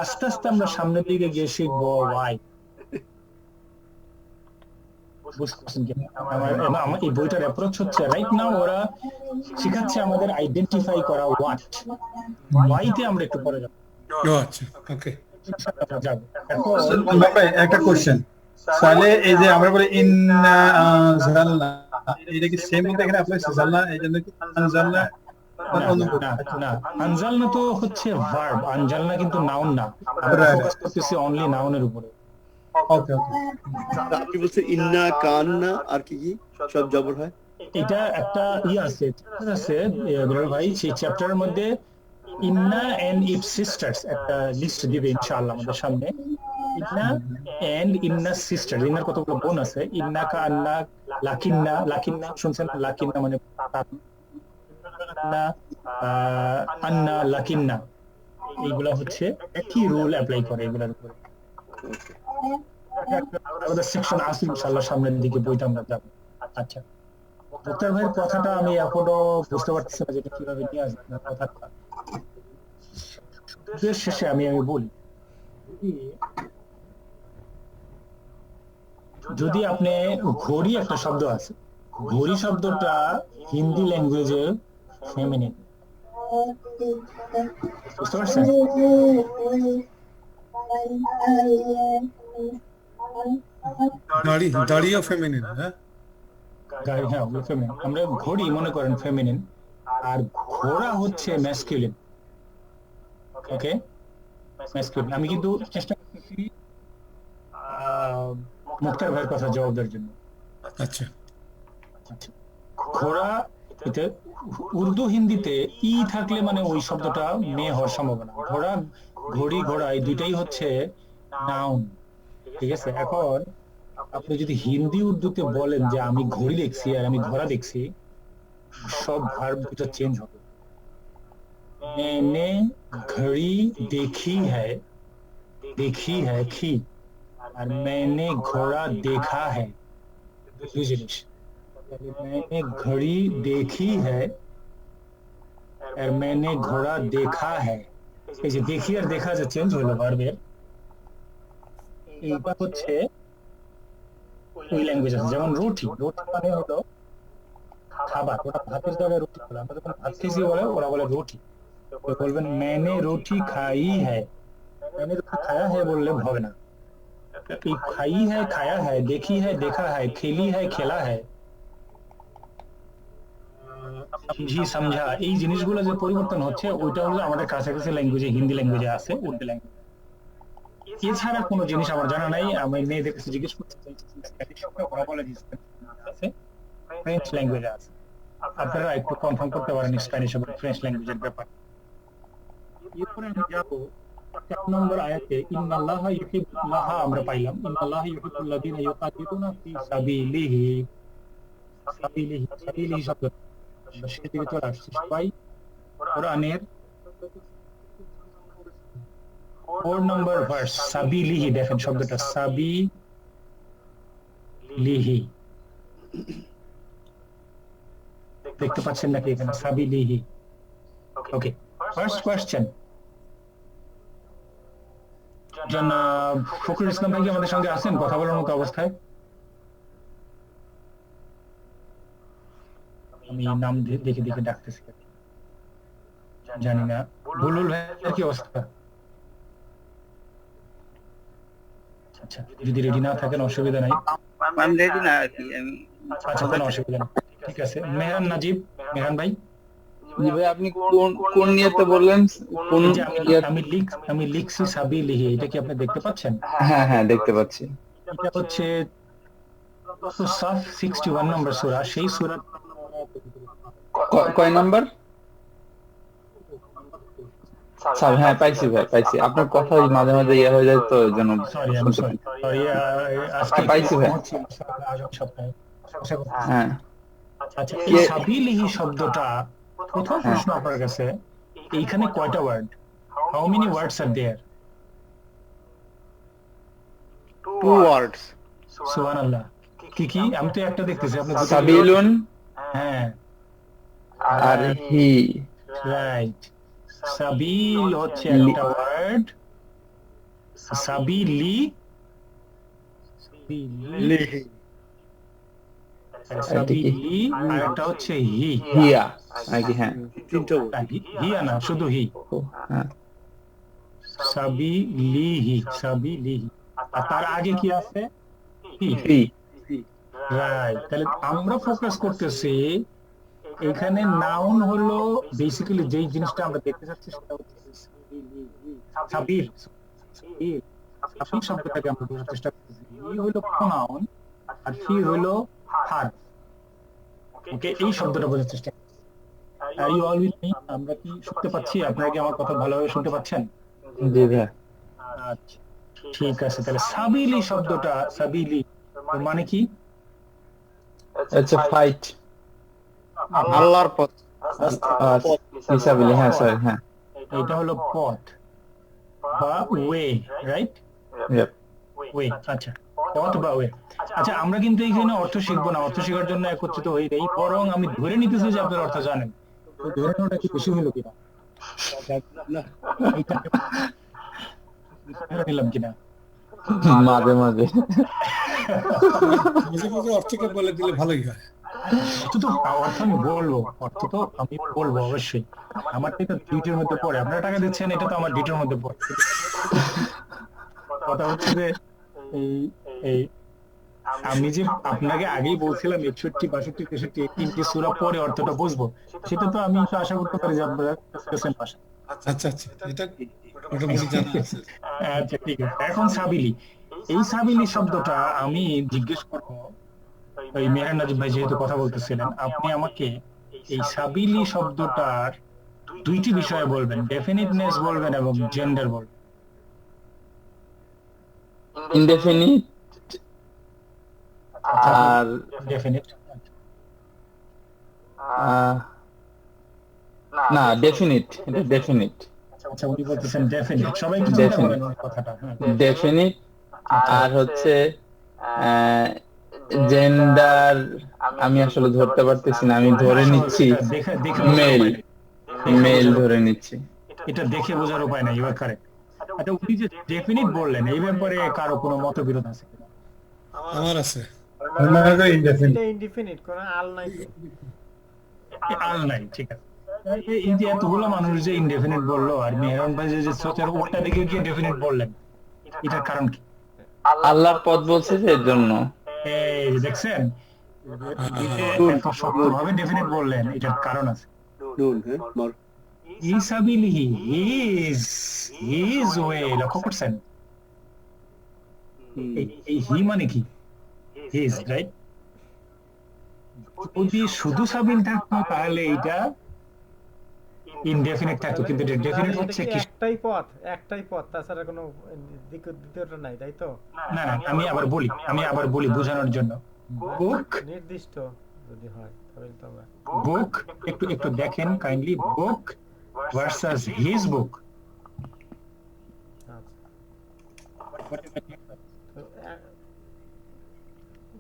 আস্তে আস্তে আমরা সামনের দিকে গিয়ে শিখবো ওয়াই। বুঝতেছেন কি? আমার এই বইটার অ্যাপ্রোচ হচ্ছে, রাইট নাও ওরা শিখাচ্ছে আমাদের আইডেন্টিফাই করা হোয়াট, ওয়াইতে আমরা একটু পরে যাবো। আচ্ছা, ওকে। যাবো ভাই একটা কোশ্চেন, তাহলে এই যে আমরা বলি ইন্না আনজালনা, এটা কি সেম বলতে এখানে অ্যাপ্লাই জালনা, এই জন্য কি আনজালনা? না, আনজালনা তো হচ্ছে ভার্ব, আনজালনা কিন্তু নাউন না। আমরা ফোকাস করতেছি অনলি নাউনের উপরে। ওকে ওকে, আপনি বলছেন ইন্না, কান্না, আর কি কি সব জবর হয়? এটা একটা আছে দুলাল ভাই, সেই চ্যাপ্টারের মধ্যে ইন্না এন্ড ইটস সিস্টার্স একটা লিস্ট দিবে ইনশাআল্লাহ আমাদের সামনে। ইন্না এন্ড ইন্না সিস্টার, ইন্নার কতগুলো বোন আছে। ইন্না, কান্না, লাকিন্না, লাকিন্না শুনছেন? লাকিন্না মানে আন্না, লাকিন্না, এইগুলা হচ্ছে একই রুল অ্যাপ্লাই করে এগুলার উপরে। আমাদের সেকশন আছে ইনশাআল্লাহ সামনের দিকে, বইটা আমরা যাবো। আচ্ছা, ডক্টর ভাইয়ের কথাটা আমি এখনো বুঝতে পারতেছি না যেটা কিভাবে নিয়ে আসবেন কথাটা। শেষে আমি বলি, যদি আপনি ঘড়ি, একটা শব্দ আছে, ঘড়ি শব্দটা হিন্দি ল্যাঙ্গুয়েজের ফেমিনিন, বুঝতে পারছেন? দাড়িও ফেমিনিন? হ্যাঁ, হ্যাঁ, ফেমিনিন। আমরা ঘড়ি মনে করেন ফেমিনিন, আর ঘোড়া হচ্ছে ম্যাসকুলিন। ওকে, ম্যাসকুলিন। আমি কিন্তু চেষ্টা করতেছি মুক্তার ভাইয়ের কথা জবাব দেওয়ার জন্য। আচ্ছা, ঘোড়া, এতে উর্দু হিন্দিতে ই থাকলে মানে ওই শব্দটা মেয়ে হওয়ার সম্ভাবনা। ঘোড়া, ঘড়ি, ঘোড়া এই দুইটাই হচ্ছে নাউন, ঠিক আছে? এখন আপনি যদি হিন্দি উর্দুতে বলেন যে আমি ঘড়ি দেখছি আর আমি ঘোড়া দেখছি, সব ভার্ব দুটো চেঞ্জ হবে। मैंने घड़ी देखी है, देखी है खी, और मैंने घोड़ा देखा है দুই জিনিস। मैंने घड़ी देखी है और मैंने घोड़ा देखा है, এই যে দেখি আর দেখা যে চেঞ্জ হলো ভার্বের, এইটা হচ্ছে ওই ল্যাঙ্গুয়েজ আছে। যেমন রুটি, রুটি মানে হলো খাবার, ওটা ভাতের জায়গায় রুটি বলে। আমরা যখন ভাত খেয়েছি বলে, ওরা বলে রুটি। তো বলবেন मैंने रोटी खाई है, मैंने रोटी खाया है বললে হবে না। এই খাই है, খায়া है, देखी है, देखा है, खेली है, खेला है, समझी, समझा, এই জিনিসগুলো যে পরিবর্তন হচ্ছে ওইটা হলো আমাদের কাছাকাছি ল্যাঙ্গুয়েজে, হিন্দি ল্যাঙ্গুয়েজে আছে, উর্দু ল্যাঙ্গুয়েজ। এছাড়া কোনো জিনিস আমার জানা নাই। আমি মেয়েদের কাছে জিজ্ঞেস করতে চাইছি, ওরা বলে আছে ফ্রেঞ্চ ল্যাঙ্গুয়েজে আছে। আপনারা একটু কনফার্ম করতে পারেন স্প্যানিশ এবং ফ্রেঞ্চ ল্যাঙ্গুয়েজের ব্যাপার। এরপরে আমি যাবো 4 নম্বর আয়াতে, ইন্নাল্লাহা ইউহিব্বুল্লাহ আমরা পাইলাম, ইন্নাল্লাহা ইউহিব্বুল্লাযিনা ইউকাতিলুনা ফি সাবিলিহি, সাবিলিহি, সাবিলিহি শব্দ সেই দিকে চলে আসছে সবাই। কোরআনের 4 নম্বর ভার্স, সাবিলিহি, দেখেন শব্দটা সাবিলিহি, দেখতে পাচ্ছেন নাকি এখানে সাবিলিহি? ওকে, ফার্স্ট কোয়েশ্চেন, জনাব ফখরুল ইসলাম ভাই কি আমাদের সঙ্গে আছেন কথা বলার মতো অবস্থায়? আমি নাম দেখে দেখে ডাকতেছি, জানি না। বুলুল ভাইয়ের কি অবস্থা? আচ্ছা, যদি রেডি না থাকেন অসুবিধা নাই। আমি রেডি না আর কি, আমি আচ্ছা, কোনো অসুবিধা নেই, ঠিক আছে। মেহরান নাজিব, মেহরান ভাই, জি ভাই আপনি কোন নিয়তে বললেন? কোন আমি লিখছি সাবিলিহি, এটা কি আপনি দেখতে পাচ্ছেন? হ্যাঁ হ্যাঁ দেখতে পাচ্ছি। এটা হচ্ছে সাফ 61 নম্বর সূরা, সেই সূরা কয় নাম্বার? স্যার হ্যাঁ পাইছি ভাই, পাইছি। আপনার কথা মাঝে মাঝে ইয়ে হয়ে যায় তো এজন্য সরি, আজকে পাইছি ভাই। হ্যাঁ, আচ্ছা, এই সাবিলিহি শব্দটা প্রথম প্রশ্ন আপনার কাছে, এইখানে কয়টা word? How many words are there? 2 words. সুবহানাল্লাহ। কি কি? আমি তো একটা দেখতেছি, আপনি সাবিলুন হ্যাঁ আর হি, রাইট। সাবিল হচ্ছে একটা ওয়ার্ড, সাবিলি, সাবিলি, আর একটা হচ্ছে হি, হিয়া নাকি? হ্যাঁ, হিয়া না, শুধু হি, হ্যাঁ সাবিলিহি, সাবিলিহি। আর তার আগে কি আছে? হি, রাইট। তাহলে আমরা ফোকাস করতেছি এখানে নাউন হলো বেসিক্যালি যেই জিনিসটা আমরা দেখতে যাচ্ছি সেটা হচ্ছে সাবিল। সাবিল শব্দটাকে আমরা বোঝার চেষ্টা করতেছি। ই হলো প্রোনাউন আর হি হলো ভার্ব। ওকে, এই শব্দটা বোঝার চেষ্টা করছি। Are you all with me? আমরা কি শুনতে পাচ্ছি? আপনারা কি আমার কথা ভালোভাবে শুনতে পাচ্ছেন? জি ভাই। আচ্ছা, ঠিক আছে। তাহলে সাবিলি শব্দটা, সাবিলি মানে কি? আচ্ছা, ফাইট, আল্লাহর পথ। হিসাবিলি, হ্যাঁ সরি, হ্যাঁ এটা হলো পথ বা ওয়ে, রাইট? ওয়ে, আচ্ছা, পথ বা ওয়ে। আচ্ছা, আমরা কিন্তু এইখানে অর্থ শিখবো না, অর্থ শেখার জন্য একত্রিত হই নাই, বরং আমি ধরে নিতেছি যে আপনার অর্থ জানেন। তো ধরে নেওয়াটা কি বেশি হলো কিনা? নিলাম কিনা মাঝে মাঝে অর্থকে বলে দিলে ভালোই হয়। অর্থ তো অর্থ আমি বলবো, অর্থ তো আমি বলবো অবশ্যই। আমার তো ডিউটির মধ্যে পড়ে, আপনারা টাকা দিচ্ছেন, এটা তো আমার ডিউটির মধ্যে পড়ে। কথা হচ্ছে যে এই আমি যে আপনাকে আগেই বলছিলাম 61, 62, 63 তিনটি সূরা পরে অর্থটা বুঝবো, সেটা তো আমি আশা করতে পারি যে আপনারা বুঝতেছেন পাশে। আচ্ছা আচ্ছা, এটা মোটামুটি জানা আছে। আচ্ছা, ঠিক আছে। এখন সাবিলি, এই সাবিলি শব্দটা আমি জিজ্ঞেস করবো ওই মেহের নাজিব ভাই যেহেতু কথা বলতেছিলেন, আপনি আমাকে এই সাবিলি শব্দটার দুইটি বিষয়ে বলবেন, ডেফিনিটনেস বলবেন এবং জেন্ডার বলবেন। ইনডেফিনিট আর ডেফিনিট না ডেফিনিট, এটা ডেফিনিট। আচ্ছা, উনি বলতেছেন ডেফিনিট, সবাই কি চিন্তা করেন ওই কথাটা? হ্যাঁ, ডেফিনিট আর হচ্ছে জেন্ডার আমি আসলে ধরতে পারতেছি না, আমি ধরে নিচ্ছি মেল, মেল ধরে নিচ্ছি। এটা দেখে বোঝার উপায় নাই, ইউর কারেক্ট। আচ্ছা, উনি যে ডেফিনিট বললেন এই ব্যাপারে কারো কোনো মতবিরোধ আছে কিনা? আমার আছে। ইনডেফিনিট। এটা ইনডিফিনিট, কোনো আল নাই তো। আল নাই, ঠিক আছে। এই যে এতগুলো মানুষ যে ইনডেফিনিট বললো, আর মেহরান ভাই যে সোচের ওটা দেখে গিয়ে ডেফিনিট বললেন, এটার কারণ কি? আল্লাহর পদ বলছে যে এর জন্য। এই যে দেখছেন, এত শক্তভাবে ডেফিনিট বললেন, এটার কারণ আছে। নুন, হ্যাঁ, মার ইসাবিলিহি, হিজ ওয়ে, লক্ষ্য করছেন? এই হি মানে কি? His, right? যদি শুধু সাবিল থাকতো তাহলে এটা ইনডেফিনিট থাকতো, কিন্তু এটা ডেফিনিট হচ্ছে কি? একটাই পথ, তাছাড়া কোনো দ্বিতীয়টা নাই, তাই তো? না না, আমি আবার বলি বোঝানোর জন্য। বুক নির্দিষ্ট যদি হয় তাহলে তো আমরা বুক একটু দেখেন কাইন্ডলি, বুক ভার্সাস হিজ বুক।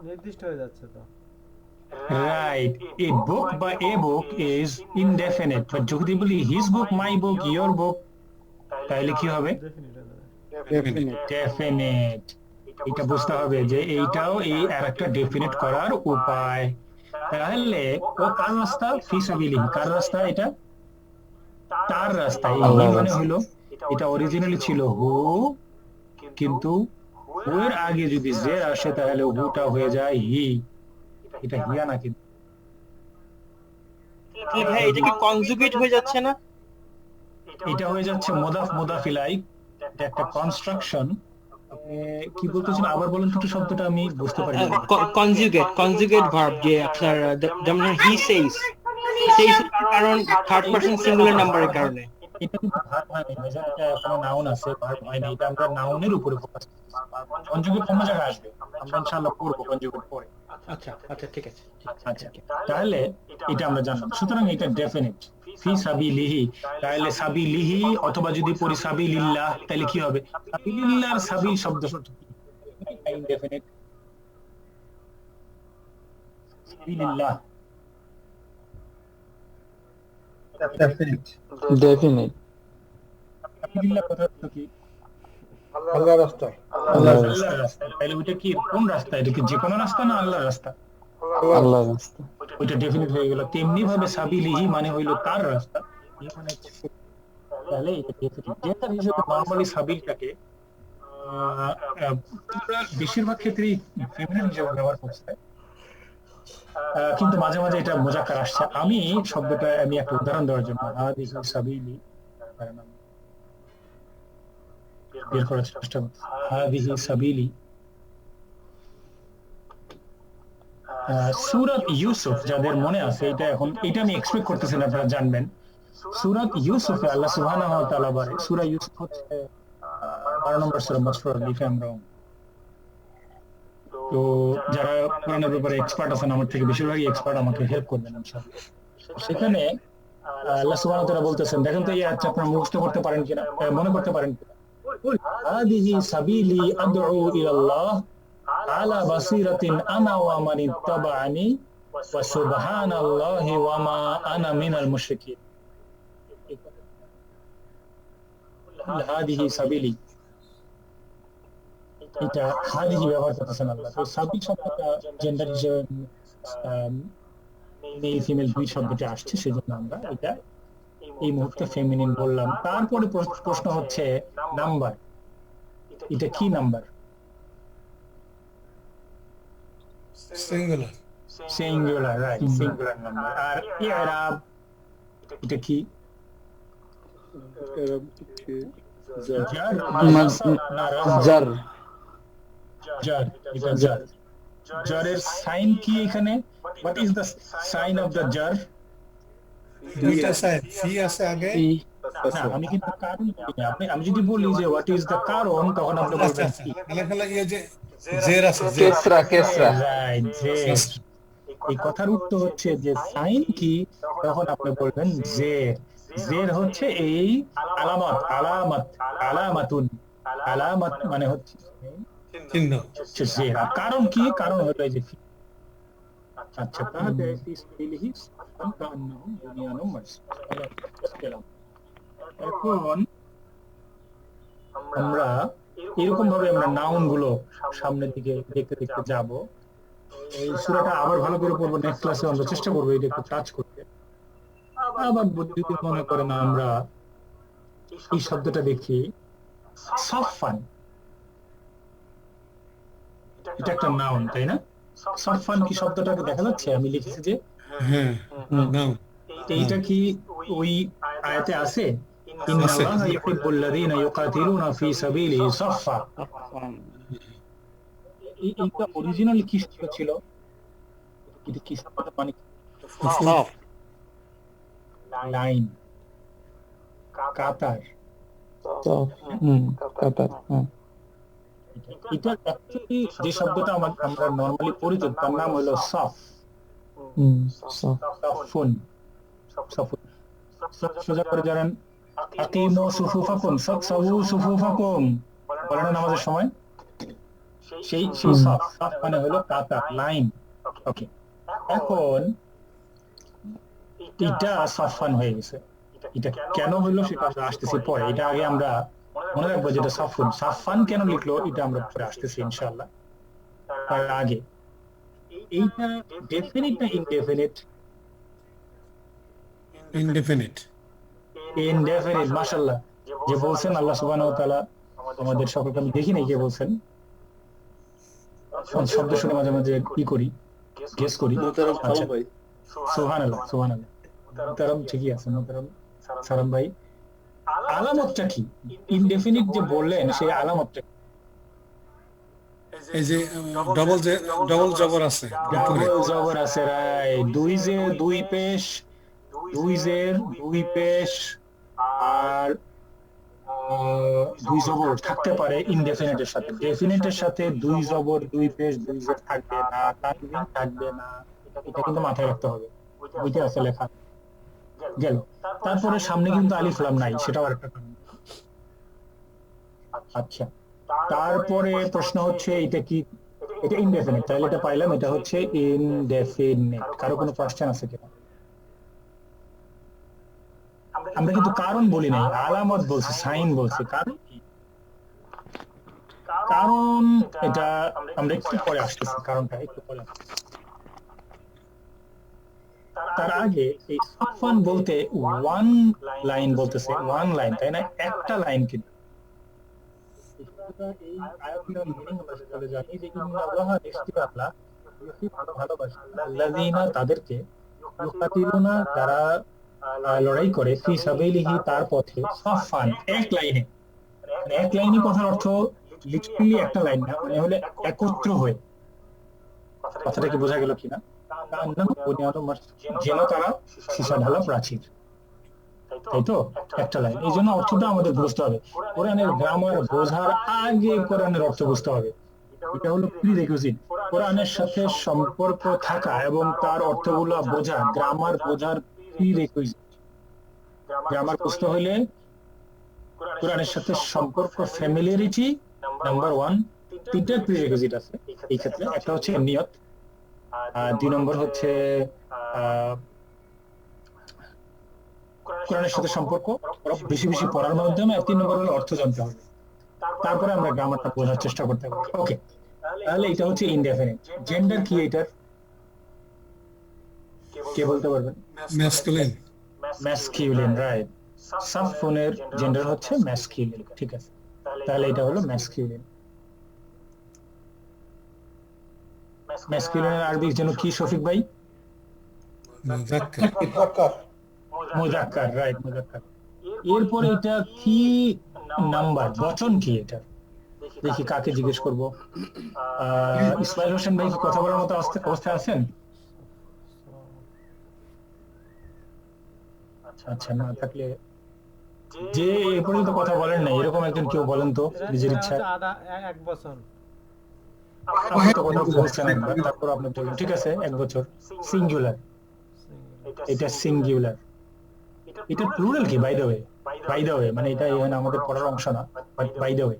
নির্দিষ্ট হয়ে যাচ্ছে তো। Right, a book by a book is indefinite, but যদি বলি his book, my book, your book, তাহলে কি হবে? Definite. এটা বুঝতে হবে যে এইটাও এই আরেকটা ডেফিনিট করার উপায়। তাহলে ও কার রাস্তা? ফিসাবিলিহি, কার রাস্তা? এটা তার রাস্তা। এই মানে হলো, এটা অরিজিনালি ছিল হু, কিন্তু হু এর আগে যদি যে আসে তাহলে হুটা হয়ে যায় হি। এটা হিয়া না, কিন্তু ভাই এটা কি কনজুগেট হয়ে যাচ্ছে না? এটা হয়ে যাচ্ছে মুদাফ মুদাফ ইলাইহি, এটা একটা কনস্ট্রাকশন। আপনি কি বলতেছেন আবার বলেন তো শব্দটা, আমি বুঝতে পারি না। কনজুগেট ভার্ব, যে আপনার যেমন হি সেইস কারণ থার্ড পারসন সিঙ্গুলার নাম্বারের কারণে। এটা কিন্তু ভার্ব হয় না, এটা এখনো নাউন আছে, ভার্ব হয় না। এটা আমরা নাউনের উপরে ফোকাস করতেছি। কনজুগেট কোন জায়গায় আসবে আমরা ইনশাআল্লাহ পড়ব, কনজুগেট পরে। আচ্ছা ঠিক আছে। আচ্ছা, তাহলে এটা আমরা জানলাম। সুতরাং এটা ডেফিনিট, ফি সাবিলিহি। তাহলে সাবিলিহি অথবা যদি পড়ি সাবিলিল্লাহ, তাহলে কি হবে? সাবিলিল্লাহর সাবিল শব্দ ইনডেফিনিট। সাবিলিল্লাহ ডেফিনিট। সাবিলিল্লাহ কথা তো কি? আল্লাহর রাস্তায়। আল্লাহর রাস্তা। তাহলে ওইটা কি কোন রাস্তা? এটা কি যে কোনো রাস্তা না আল্লাহর রাস্তা? আল্লাহর রাস্তা। ওইটা ডেফিনিট হয়ে গেল। তেমনি ভাবে সাবিলিহি মানে হইলো তার রাস্তা, তাহলে এটা ডেফিনিট। জেন্ডার হিসেবে নরমালি সাবিলটাকে বেশিরভাগ ক্ষেত্রেই ফেমিনিন হিসেবে ব্যবহার করছে, কিন্তু মাঝে মাঝে এটা মুজাক্কার আসছে। আমি শব্দটা আমি একটা উদাহরণ দেওয়ার জন্য হাদিহি সাবিলি বের করার চেষ্টা করছি। হাদিহি সাবিলি। সূরাত ইউসুফ যাদের মনে আছে, এটা আমি এক্সপেক্ট করতেছি না আপনারা জানবেন। সূরাত ইউসুফে আল্লাহ সুবহানাহু ওয়া তাআলা বলে, সূরা ইউসুফ হচ্ছে 12 নম্বর সূরা, most probably if I am wrong. তো যারা কোরআনের ব্যাপারে এক্সপার্ট আছেন আমার থেকে, বেশিরভাগই এক্সপার্ট, আমাকে হেল্প করবেন ইনশাআল্লাহ। সেখানে আল্লাহ সুবহানাহু ওয়া তাআলা বলতেছেন, দেখেন তো এই আয়াতটা আপনারা মুখস্থ করতে পারেন কিনা, মনে করতে পারেন কিনা। হাদিহি সাবিলি আদউ ইলাল্লাহ আলা বাসিরাতিন আনা ওয়া মান ইত্তাবা'আনি ওয়া সুবহানাল্লাহি ওয়া মা আনা মিনাল মুশরিকিন। হাদিহি সাবিলি, এটা হাদিহি ব্যবহার করতেছেন আল্লাহ। তো সাবিল শব্দটা জেন্ডার হিসেবে মেল ফিমেল দুই শব্দটা আসছে, সেজন্য আমরা এটা এই মুহূর্তে ফেমিনিন বললাম। তারপরে প্রশ্ন হচ্ছে নাম্বার, এটা কি number? Singular, right, singular number. আর ইরাব, এটা কি? জার, এটা জার। জারের সাইন কি এখানে? What is the sign of the জার? দুইটা সাইড ফি আছে আগে। না, আমি কিন্তু কারণ বলি না। আমি যদি বলি যে হোয়াট ইজ দ্য কারণ, তখন আপনি বলবেন কি? খেলা ইয়ে যে জের আছে, কেসরা কেসরা। রাইট, জের। এই কথার উত্তর হচ্ছে যে সাইন কি, তখন আপনি বলবেন জের। জের হচ্ছে এই আলামত, আলামত, আলামাতুন। আলামত মানে হচ্ছে চিহ্ন। জের। আর কারণ কি? কারণ হলো এই যে ফি। আচ্ছা, তাহলে ফি সাবিলিহি সাফান কান্নাহুম বুনিয়ানুম মারসুস। এখন আমরা এরকম ভাবে আমরা নাউন গুলো সামনের দিকে দেখতে দেখতে যাব। এই সূরাটা আবার ভালো করে পড়বো, নেক্সট ক্লাসে আমরা চেষ্টা করবো এটা একটু টাচ করতে। আবার যদি মনে করেন আমরা এই শব্দটা দেখি, সাফান, এটা একটা নাউন, তাই না? সাফান কি শব্দটাকে দেখা যাচ্ছে? আমি লিখেছি যে হ্যাঁ, নাও এইটা কি ওই আয়াতে আছে? ইন্নাল্লাহা ইউহিব্বুল্লাযীনা ইউকাতিলুনা ফি সাবিলিহি সাফা। এইটা অরিজিনাল কি শব্দ ছিল? এটা কি শব্দ? মানে লাইন, কাতার। কাতার। এটা অ্যাকচুয়ালি যে শব্দটা আমরা নরমালি পরিচিত, তার নাম হলো সফ। সফুন, সফুন। সোজা করে জানেন, আকিমু সুফুফাকুম, সাফু সুফুফাকুম বলেন না নামাজের সময়? সেই সফ, সফ মানে হলো কাতার, লাইন। ওকে, এখন এটা সাফান হয়ে গেছে। এটা কেন হলো সেটা আমরা আসতেছি পরে। এটা আগে আমরা মনে রাখবো যেটা সাফুন। সাফান কেন লিখলো এটা আমরা পরে আসতেছি ইনশাআল্লাহ। তার আগে এইটা ডেফিনিট না ইনডেফিনিট? ইনডেফিনিট। ইনডেফিনিট, মাশাআল্লাহ। যে বলছেন আল্লাহ সুবহানাহু ওয়া তাআলা, আমাদের সকলকে, আমি দেখি নাই কে বলছেন, শব্দ শুনে মাঝে মাঝে কি করি, গেস করি। আচ্ছা, সুবহানাল্লাহ, সুবহানাল্লাহ। মুহতারাম ঠিকই আছে, মুহতারাম সালাম ভাই। আলামতটা কি? ইনডেফিনিট যে বললেন, সেই আলামতটা কি? এই যে ডবল জবর আছে, ডাবল জবর আছে, রাইট। দুই জের, দুই পেশ, দুই জের, দুই পেশ আর দুই জবর থাকতে পারে ইনডেফিনিটের সাথে। ডেফিনিটের সাথে দুই জবর, দুই পেশ, দুই জের থাকবে না, তানবিন থাকবে না। এটা কিন্তু মাথায় রাখতে হবে। ওইটা আছে লেখা গেল। তারপরে সামনে কিন্তু আলিফ লাম নাই, সেটাও আরেকটা কারণ। আচ্ছা, তারপরে প্রশ্ন হচ্ছে এটা কি? এটা ইনডেফিনিট, তাহলে এটা পাইলাম, এটা হচ্ছে ইনডেফিনিট। কারো কোনো কোশ্চেন আছে কিনা? আমরা কিন্তু কারণ বলি নাই, আলামত বলছি, সাইন বলছি। কারণ কি? কারণ এটা আমরা একটু পরে আসতেছি, কারণটা একটু পরে আসতেছি। তার আগে এই সাফান বলতে ওয়ান লাইন বলতেছে, ওয়ান লাইন, তাই না? একটা লাইন। কিন্তু এই আয়াতের মিনিং আমরা চলে জানি যে ইন্নাল্লাহা, নিশ্চয়ই আল্লাহ, ইউহিব্বু ভালোবাসেন, আল্লাযীনা তাদেরকে, ইউকাতিলুনা যারা লড়াই করে, ফি সাবিলিহি তার পথে, সাফান এক লাইনে। মানে এক লাইনে কথার অর্থ লিটারালি একটা লাইন না, মানে হলো একত্র হয়ে। কথাটা কি বোঝা গেল কিনা? যেন তারা সীসা ঢালা প্রাচীর, তাই তো? একটা লাইন। এই জন্য অর্থটা আমাদের বুঝতে হবে। কোরআনের গ্রামার বোঝার আগে কোরআনের অর্থ বুঝতে হবে। এটা হলো প্রিরেকুইজিট। কোরআনের সাথে সম্পর্ক থাকা এবং তার অর্থগুলো বোঝা, গ্রামার বোঝার প্রিরেকুইজিট। গ্রামার বুঝতে হলে কোরআনের সাথে সম্পর্ক, ফ্যামিলিয়ারিটি নাম্বার ওয়ান। তিনটা প্রিরেকুইজিট আছে এই ক্ষেত্রে। একটা হচ্ছে নিয়ত, দুই নম্বর হচ্ছে কোরআনের সাথে সম্পর্ক বেশি বেশি পড়ার মাধ্যমে, আর তিন নম্বর হলো অর্থ জানতে হবে। তারপরে আমরা গ্রামারটা বোঝার চেষ্টা করতে পারবো। ওকে, তাহলে এটা হচ্ছে ইনডেফিনিট। জেন্ডার কি এটার? কে বলতে পারবেন? ম্যাসকুলিন। Masculine, right. সাফফুনের জেন্ডার হচ্ছে ম্যাসকিউলিন, ঠিক আছে। তাহলে এটা হলো ম্যাসকিউলিন। ম্যাসকিউলিনের আরবি যেন কি শফিক ভাই? মুযাক্কার, রাইট, মুযাক্কার। এরপরে এটা কি নাম্বার, বচন কি এটা? দেখি কাকে জিজ্ঞেস করব। ইসমাইল হোসেন ভাই কি কথা বলার মতো অবস্থায় আছেন? আচ্ছা, না থাকলে যে এ পর্যন্ত কথা বলেন না এরকম একজন কেউ বলেন তো নিজের ইচ্ছা। এক বছর আপনি তো কথা বলছেন একবার, তারপর আপনি বলেন। ঠিক আছে, 1 বছর। সিঙ্গুলার, এটা সিঙ্গুলার। এটা প্লুরাল কি বাই দ্য ওয়ে? মানে এটা এখানে আমাদের পড়ার অংশ না, but by the way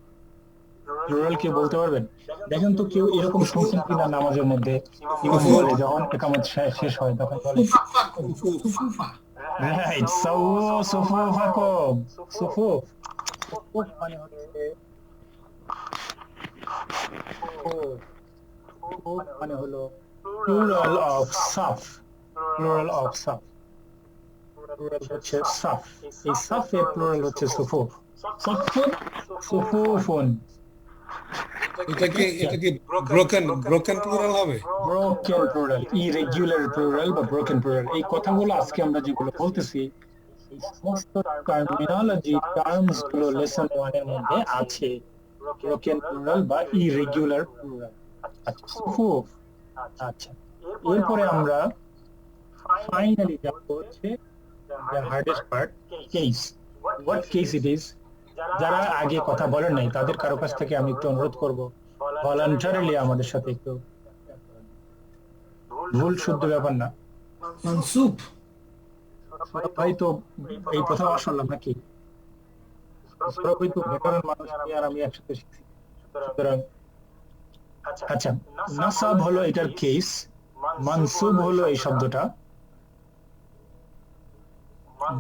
plural কি বলতে পারবেন? দেখেন তো কেউ এরকম শুনছেন কিনা নামাজের মধ্যে ইমাম বলে যখন ইকামত শেষ হয় তখন বলে রাইট, সুফুফাকুম। সুফুফ মানে হচ্ছে মানে হলো প্লুরাল অফ সাফ। প্লুরাল অফ সাফ, প্লুরাল হচ্ছে সাফ। এই সাফের প্লুরাল হচ্ছে সুফুফ। সাফুন, সুফুফুন। এটা কি ব্রোকেন প্লুরাল হবে? ব্রোকেন প্লুরাল, ইরেগুলার প্লুরাল বা ব্রোকেন প্লুরাল। এই কথাগুলো আজকে আমরা যেগুলো বলতেছি এই সমস্ত টার্মিনোলজি টার্মস গুলো লেসন 1 এর মধ্যে আছে। ব্রোকেন প্লুরাল বা ইরেগুলার প্লুরাল। আচ্ছা, সুফুফ। আচ্ছা, এরপরে আমরা ফাইনালি যাব হচ্ছে the hardest part, case. What case it is? যারা আগে কথা বলেন নাই তাদের কারো কাছ থেকে আমি একটু অনুরোধ করব ভলান্টারিলি আমাদের সাথে একটু, ভুল শুদ্ধ ব্যাপার না, মানসুব সৌরভ ভাই তো এই প্রথম আসলাম নাকি? সৌরভ ভাই তো ভেতরের মানুষ, আর আমি একসাথে শিখছি। সুতরাং আচ্ছা, নাসাব হলো এটার কেস, মানসুব হলো এই শব্দটা।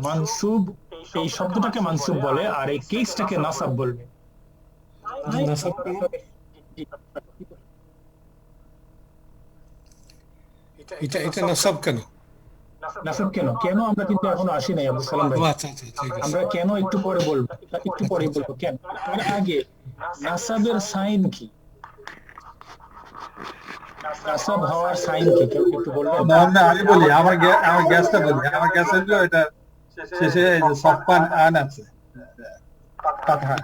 মানসুব এই শব্দটাকে মানসুব বলে আর এই কেসটাকে নাসাব বলবে। এটা নাসাব কেন? নাসাব কেন আমরা কিন্তু এখনো আসি নাই আব্দুল সালাম ভাই। আচ্ছা, ঠিক আছে। আমরা কেন একটু পরে বলবো, একটু পরে বলবো কেন। তার আগে নাসাবের সাইন কি? নাসাব হওয়ার সাইন কি কেউ একটু বলবেন? আমি বলি, আমার গ্যাসটা বলি। আমার গ্যাস হলো এটা শেষে এই যে সফান আন আছে, পাঠা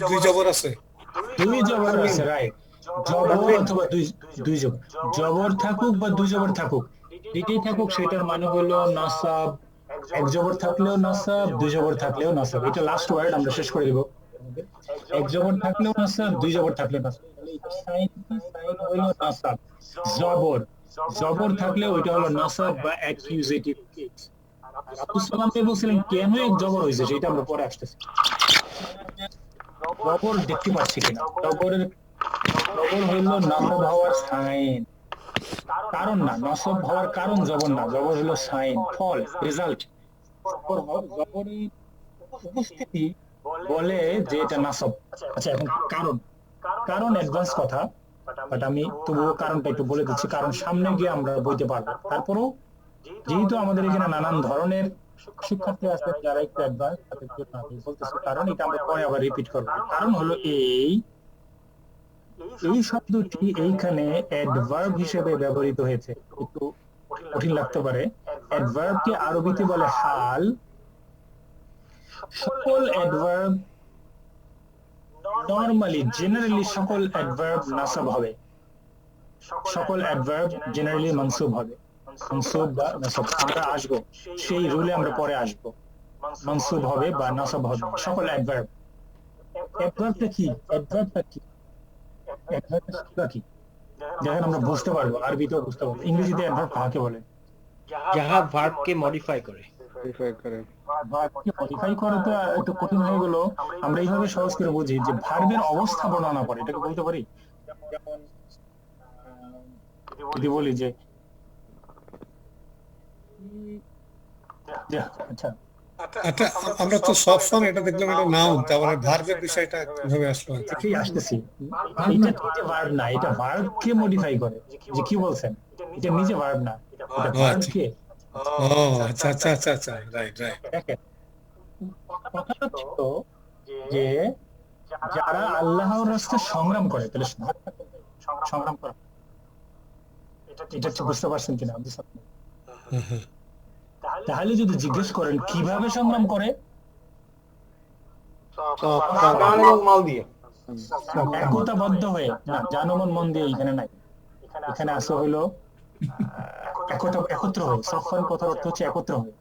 দুই জবর আছে। দুই জবর আছে, রাইট। জবর অথবা দুই জবর, জবর থাকুক বা দুই জবর থাকুক, যেটাই থাকুক সেটার মানে হলো নাসাব। এক জবর থাকলেও নাসাব, দুই জবর থাকলেও নাসাব। এটা লাস্ট ওয়ার্ড, আমরা শেষ করে দিব। এক জবর থাকলেও নাসাব, দুই জবর থাকলেও নাসাব। সাইন হলো নাসাব। জবর থাকলে ওইটা হলো নাসাব বা অ্যাকিউজেটিভ কেস। আব্দুল সালাম ভাই বলছিলেন কেন এক জবর হয়েছে, সেটা আমরা পরে আসতেছি। জবর দেখতে পাচ্ছি কিনা? জবর হইল নাসব হওয়ার সাইন, কারণ না। নাসব হওয়ার কারণ জবর না, জবর হলো সাইন, ফল, রেজাল্ট। জবরের উপস্থিতি বলে যে এটা নাসব। আচ্ছা, এখন কারণ অ্যাডভান্স কথা, বাট আমি তবুও কারণটা একটু বলে দিচ্ছি, কারণ সামনে গিয়ে আমরা বলতে পারবো। তারপরেও যেহেতু আমাদের এখানে নানান ধরনের শিক্ষার্থী আছে যারা একটু অ্যাডভান্স, তাদের জন্য আমি বলতেছি কারণ। এটা আমরা পরে আবার রিপিট করবো। কারণ হলো এই শব্দটি এইখানে অ্যাডভার্ব হিসেবে ব্যবহৃত হয়েছে। একটু কঠিন লাগতে পারে। অ্যাডভার্বকে আরবিতে বলে হাল। সকল অ্যাডভার্ব নরমালি জেনারেলি সকল অ্যাডভার্ব নাসাব হবে, সকল অ্যাডভার্ব জেনারেলি মানসুব হবে। মানসুব বা নাসাব আমরা আসবো, সেই রুলে আমরা পরে আসবো। মানসুব হবে বা নাসাব হবে সকল অ্যাডভার্ব। অ্যাডভার্বটা কি? অ্যাডভার্বটা কি দেখেন আমরা বুঝতে পারবো, আরবিতেও বুঝতে পারবো। ইংরেজিতে অ্যাডভার্ব কাকে বলে? যাহা ভার্বকে মডিফাই করে। ভার্বকে মডিফাই করে তো একটু কঠিন হয়ে গেল। আমরা এইভাবে সহজ করে বুঝি যে ভার্বের অবস্থা বর্ণনা করে, এটাকে বলতে পারি। যেমন যদি বলি যে আচ্ছা, আমরা তো সব সময় এটা দেখলাম এটা নাউন, তারপরে ভার্বের বিষয়টা কিভাবে আসলো? এটাই আসতেছি। এটা নিজে ভার্ব না, এটা ভার্বকে মডিফাই করে। যে কি বলছেন, এটা নিজে ভার্ব না, এটা ভার্বকে। আচ্ছা, রাইট। দেখেন কথাটা ছিল যে যারা আল্লাহর রাস্তায় সংগ্রাম করে, তাহলে সংগ্রাম করা, এটা বুঝতে পারছেন কিনা? তাহলে যদি জিজ্ঞেস করেন কিভাবে সংগ্রাম করে, প্রাণ এবং মাল দিয়ে একতাবদ্ধ হয়ে না, জানমন মন দিয়ে এখানে নাই, এখানে আসে হলো একত্র হয়ে। সফন কথার অর্থ হচ্ছে একত্র হয়ে,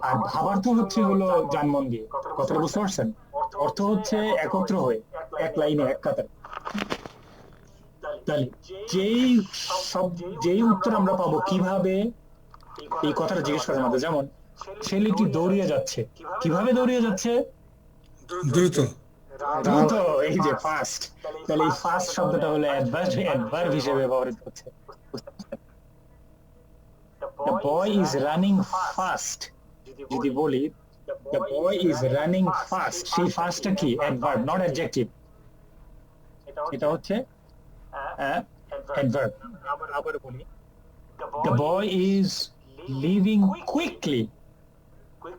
আর ভাবার্থ হচ্ছে হলো জানমন দিয়ে। কথাটা বুঝতে পারছেন? অর্থ হচ্ছে একত্র হয়ে, এক লাইনে, এক কাতারে। তাহলে যেই উত্তর আমরা পাবো কিভাবে, এই কথাটা জিজ্ঞেস করার মধ্যে, যেমন ছেলেটি দৌড়িয়ে যাচ্ছে, কিভাবে দৌড়িয়ে যাচ্ছে? দ্রুত। দ্রুত, এই যে ফাস্ট। তাহলে এই ফাস্ট শব্দটা হলো অ্যাডভার্ব হিসেবে ব্যবহৃত হচ্ছে। The boy is running fast, যদি বলি the boy is running fast, সেই ফাস্টটা কি? Adverb, not adjective. এটা হচ্ছে অ্যাডভার্ব। আবার বলি the boy is leaving quickly,